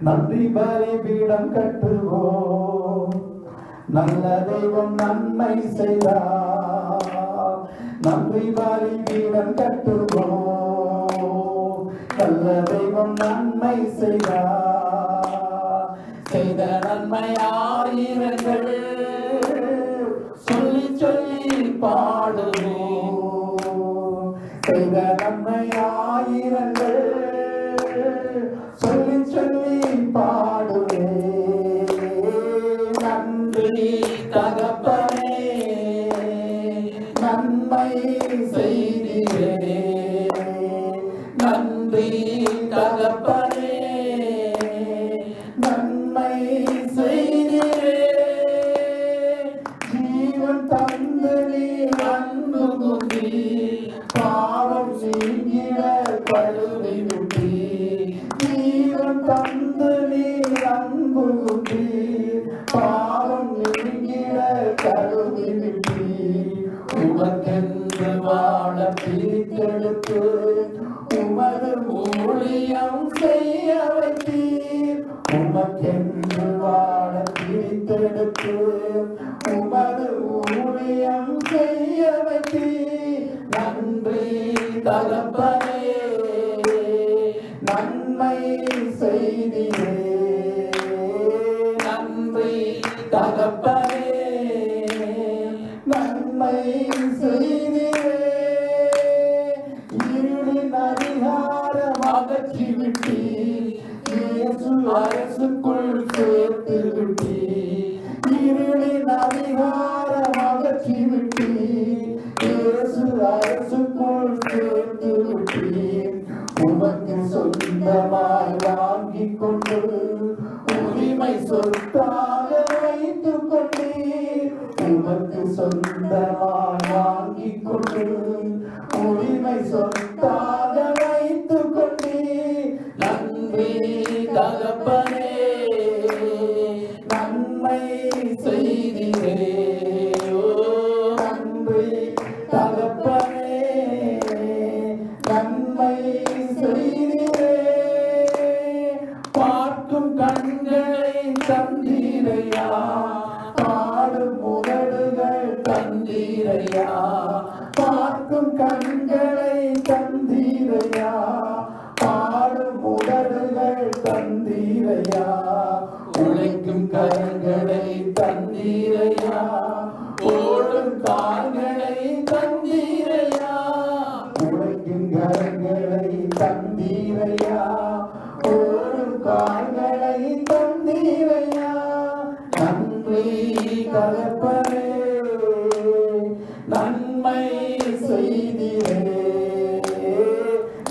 நன்றி பலிபீடம் கட்டுவோம் நல்ல தெய்வம் நன்மை செய்தார் நன்றி பலிபீடம் கட்டுவோம் நல்ல தெய்வம் நன்மை செய்தார் செய்த நன்மை ஆயிரங்கள் சொல்லி சொல்லி பாடுவோம் செய்த நன்மை ஆயிரங்கள் சொல்லி சொல்லி பாடுவேன் நன்றி தகப்பனே நன்மை செய்தியே நன்றி தகப்பனே நன்மை செய்தியே ஜீவன் தந்து நீ அன்பு குந்தி பாவம் நீங்கிட கழுவி விட்டி ஜீவன் தந்து நீ அன்பு குந்தி பாவம் நீங்கிட
பிரித்தெடுத்து உமது ஊழியம் செய்ய வைத்தி நன்றி தகப்பனே நன்மை செய்தியே நன்றி தகப்பனே நன்மை செய்தியே இருளின் அதிகாரம் அகற்றி விட்டி இயேசு அரசுக்குள் சேர்த்து விட்டி இருளின் அதிகாரம் அகற்றி விட்டி இயேசு அரசுக்குள் சேர்த்து விட்டி உமக்கு சொந்தமாய் வாங்கிக் கொண்டு உரிமை சொத்தாக வைத்துக் கொண்டீர் உமக்கு சொந்தமாய் வாங்கிக் கொண்டு உரிமை சொத்தாக வைத்துக் கொண்டீர் நன்றி தகப்பனே நன்மை செய்தியே நன்றி தகப்பனே நன்மை செய்தியே பார்க்கும் கண்களை தந்தீரையா பாடும் உதடுகள் தந்தீரையா பார்க்கும் கண்களை தந்தீரையா பாடும் உதடுகள் தந்தீரையா உழைக்கும் கரங்களை தந்தீரையா ஓடும் கால்களை தந்தீரையா உழைக்கும் கரங்களை தந்தீரையா ஓடும் கால்களை தந்தீரையா நன்றி தகப்பனே நன்மை செய்தியே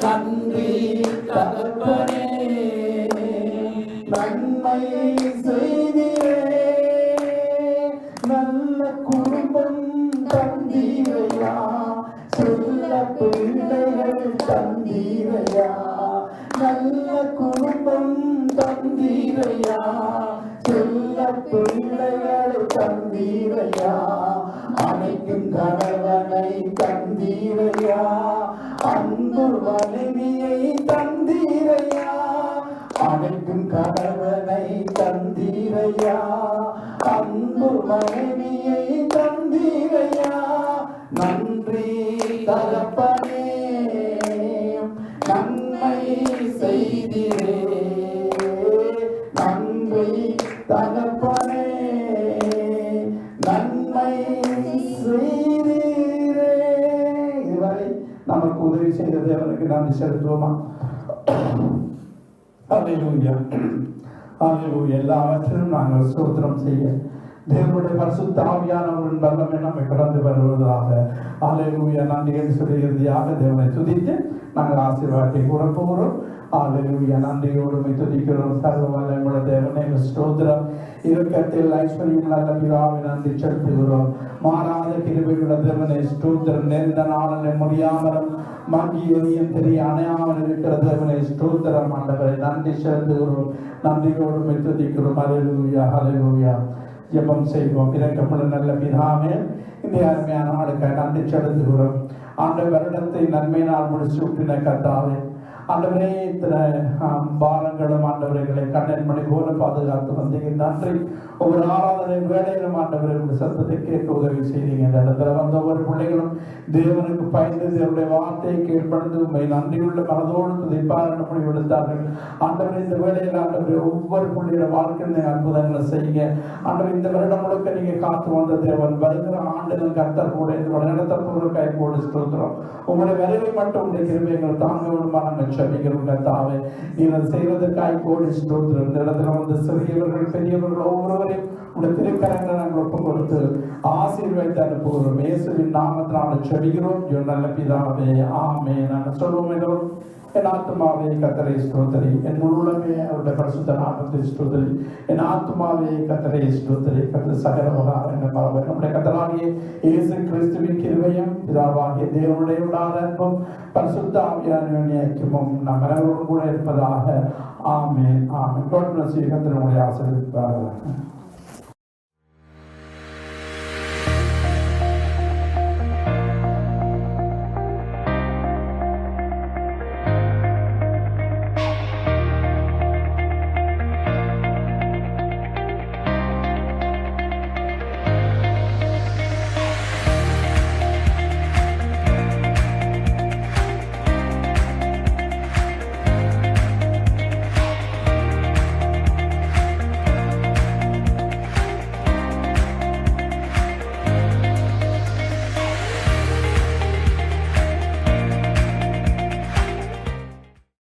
நன்றி தகப்பனே நன்மை செய்தியே நல்ல குடும்பம் தந்தீரையா செல்ல பிள்ளைகள் தந்தீரையா நல்ல குடும்பம் தந்தீரையா செல்ல பிள்ளைகள் தந்தீரையா அனைக்கும் கணவனை தந்தீரையா அன்பு மனைவியை தந்தீரையா அனைக்கும் கணவனை தந்தீரையா அன்பு மனைவியை தந்தீரையா நன்றி தகப்பனே நன்மை செய்தியே நன்றி தகப்பனே நன்மை செய்தீரே இதுவரை நமக்கு உதவி செய்த தேவனுக்கு நன்றி செலுத்துவோமா அல்லேலூயா அல்லேலூயா எல்லாவற்றிலும் நாங்கள் ஸ்தோத்திரம் செய்ய தேவனுடைய பரிசுத்த ஆவியானவரின் வல்லமை நம்மை கடந்து வருவதாக அல்லேலூயா நன்றி என்று சொல்லி இறுதியாக தேவனை துதித்து நாங்கள் ஆசீர்வாதத்தை கூற போகிறோம் அல்லேலூயா நன்றியோடு துதிக்கிறோம் சர்வ வல்லமையுள்ள தேவனே ஸ்தோத்திரம் இரக்கத்தில் ஐஸ்வர்யம் நல்ல பிதாவே நன்றி செலுத்துகிறோம் மாறாத கிருபையுள்ள தேவனே ஸ்தோத்திரம் நேர்ந்த நாளில் முடியாமலும் மங்கி எரியும் தெரிய அணையாமல் இருக்கிற தேவனே ஸ்தோத்திரம் ஆண்டவரை நன்றி செலுத்துகிறோம் நன்றியோடு துதிக்கிறோம் அல்லேலூயா அல்லேலூயா ஜெபம் செய்வோம் இரக்கமுள்ள நல்ல பிதாவே இந்த அருமையான நாளுக்கு நன்றி செலுத்துகிறோம் ஆண்டு வருடத்தை நன்மையினால் முடிச்சு விட்டின கர்த்தாவே ஆண்டவரே இத்தனை பாரங்களும் ஆண்டவர்களை கண்ணன் மணி போல பாதுகாத்து வந்தீங்க நன்றி ஒவ்வொரு ஆராதனை வேலையிலும் ஆண்டவர்களுடைய சத்தத்தை கேட்க உதவி செய்தீங்க இந்த இடத்துல வந்த ஒவ்வொரு பிள்ளைகளும் தேவனுக்கு பயந்து தேவனுடைய வார்த்தையை கீழ்ப்படுத்தி உண்மை நன்றியுள்ள மனதோடு துதிப்பார் மொழி விடுத்தார்கள் ஆண்டவர் இந்த வேலையில் ஆண்டவரை ஒவ்வொரு பிள்ளையோட வாழ்க்கையில் அற்புதங்களை செய்யுங்க ஆண்டவர் இந்த வருடம் முழுக்க நீங்க காத்து வந்த தேவன் வருகிற ஆண்டுகள் கர்த்தர் கூட நடத்த போகிற கை போடு ஸ்தோத்திரம் உங்களுடைய விரைவை மட்டும் உடைய கிருபைகள் தாங்க விடுமான ஜெபிக்கிறோம் கர்த்தாவே நீங்கள் செய்வதற்காய் கோடி ஸ்தோத்திரம் இந்த இடத்துல வந்து சிறியவர்கள் பெரியவர்கள் ஒவ்வொருவரையும் உடைய திருக்கரங்களை நாங்கள் ஒப்பு கொடுத்து ஆசீர்வதித்து அனுப்புகிறோம் இயேசுவின் நாமத்தினால் ஜெபிக்கிறோம் நல்ல பிதாவே ஆமென் நாங்கள் சொல்லுவோம் என் ஆத்மாவே கர்த்தரை ஸ்தோத்திரி என் முழுமே அவருடைய பரிசுத்த நாமத்தை ஸ்தோத்திரி என் ஆத்மாவே கர்த்தரை ஸ்தோத்திரி கர்த்தர் சகல உபகாரங்கள் பாருங்கள் நம்முடைய கர்த்தராகிய இயேசு கிறிஸ்துவின் கிருபையும் பிதாவாகிய தேவனுடைய அன்பும் பரிசுத்த ஆவியானவரின் ஐக்கியமும் நம் அனைவரோடும் கூட இருப்பதாக ஆமென் ஆமென். God bless you. கர்த்தர் உங்களை ஆசீர்வதிப்பாராக.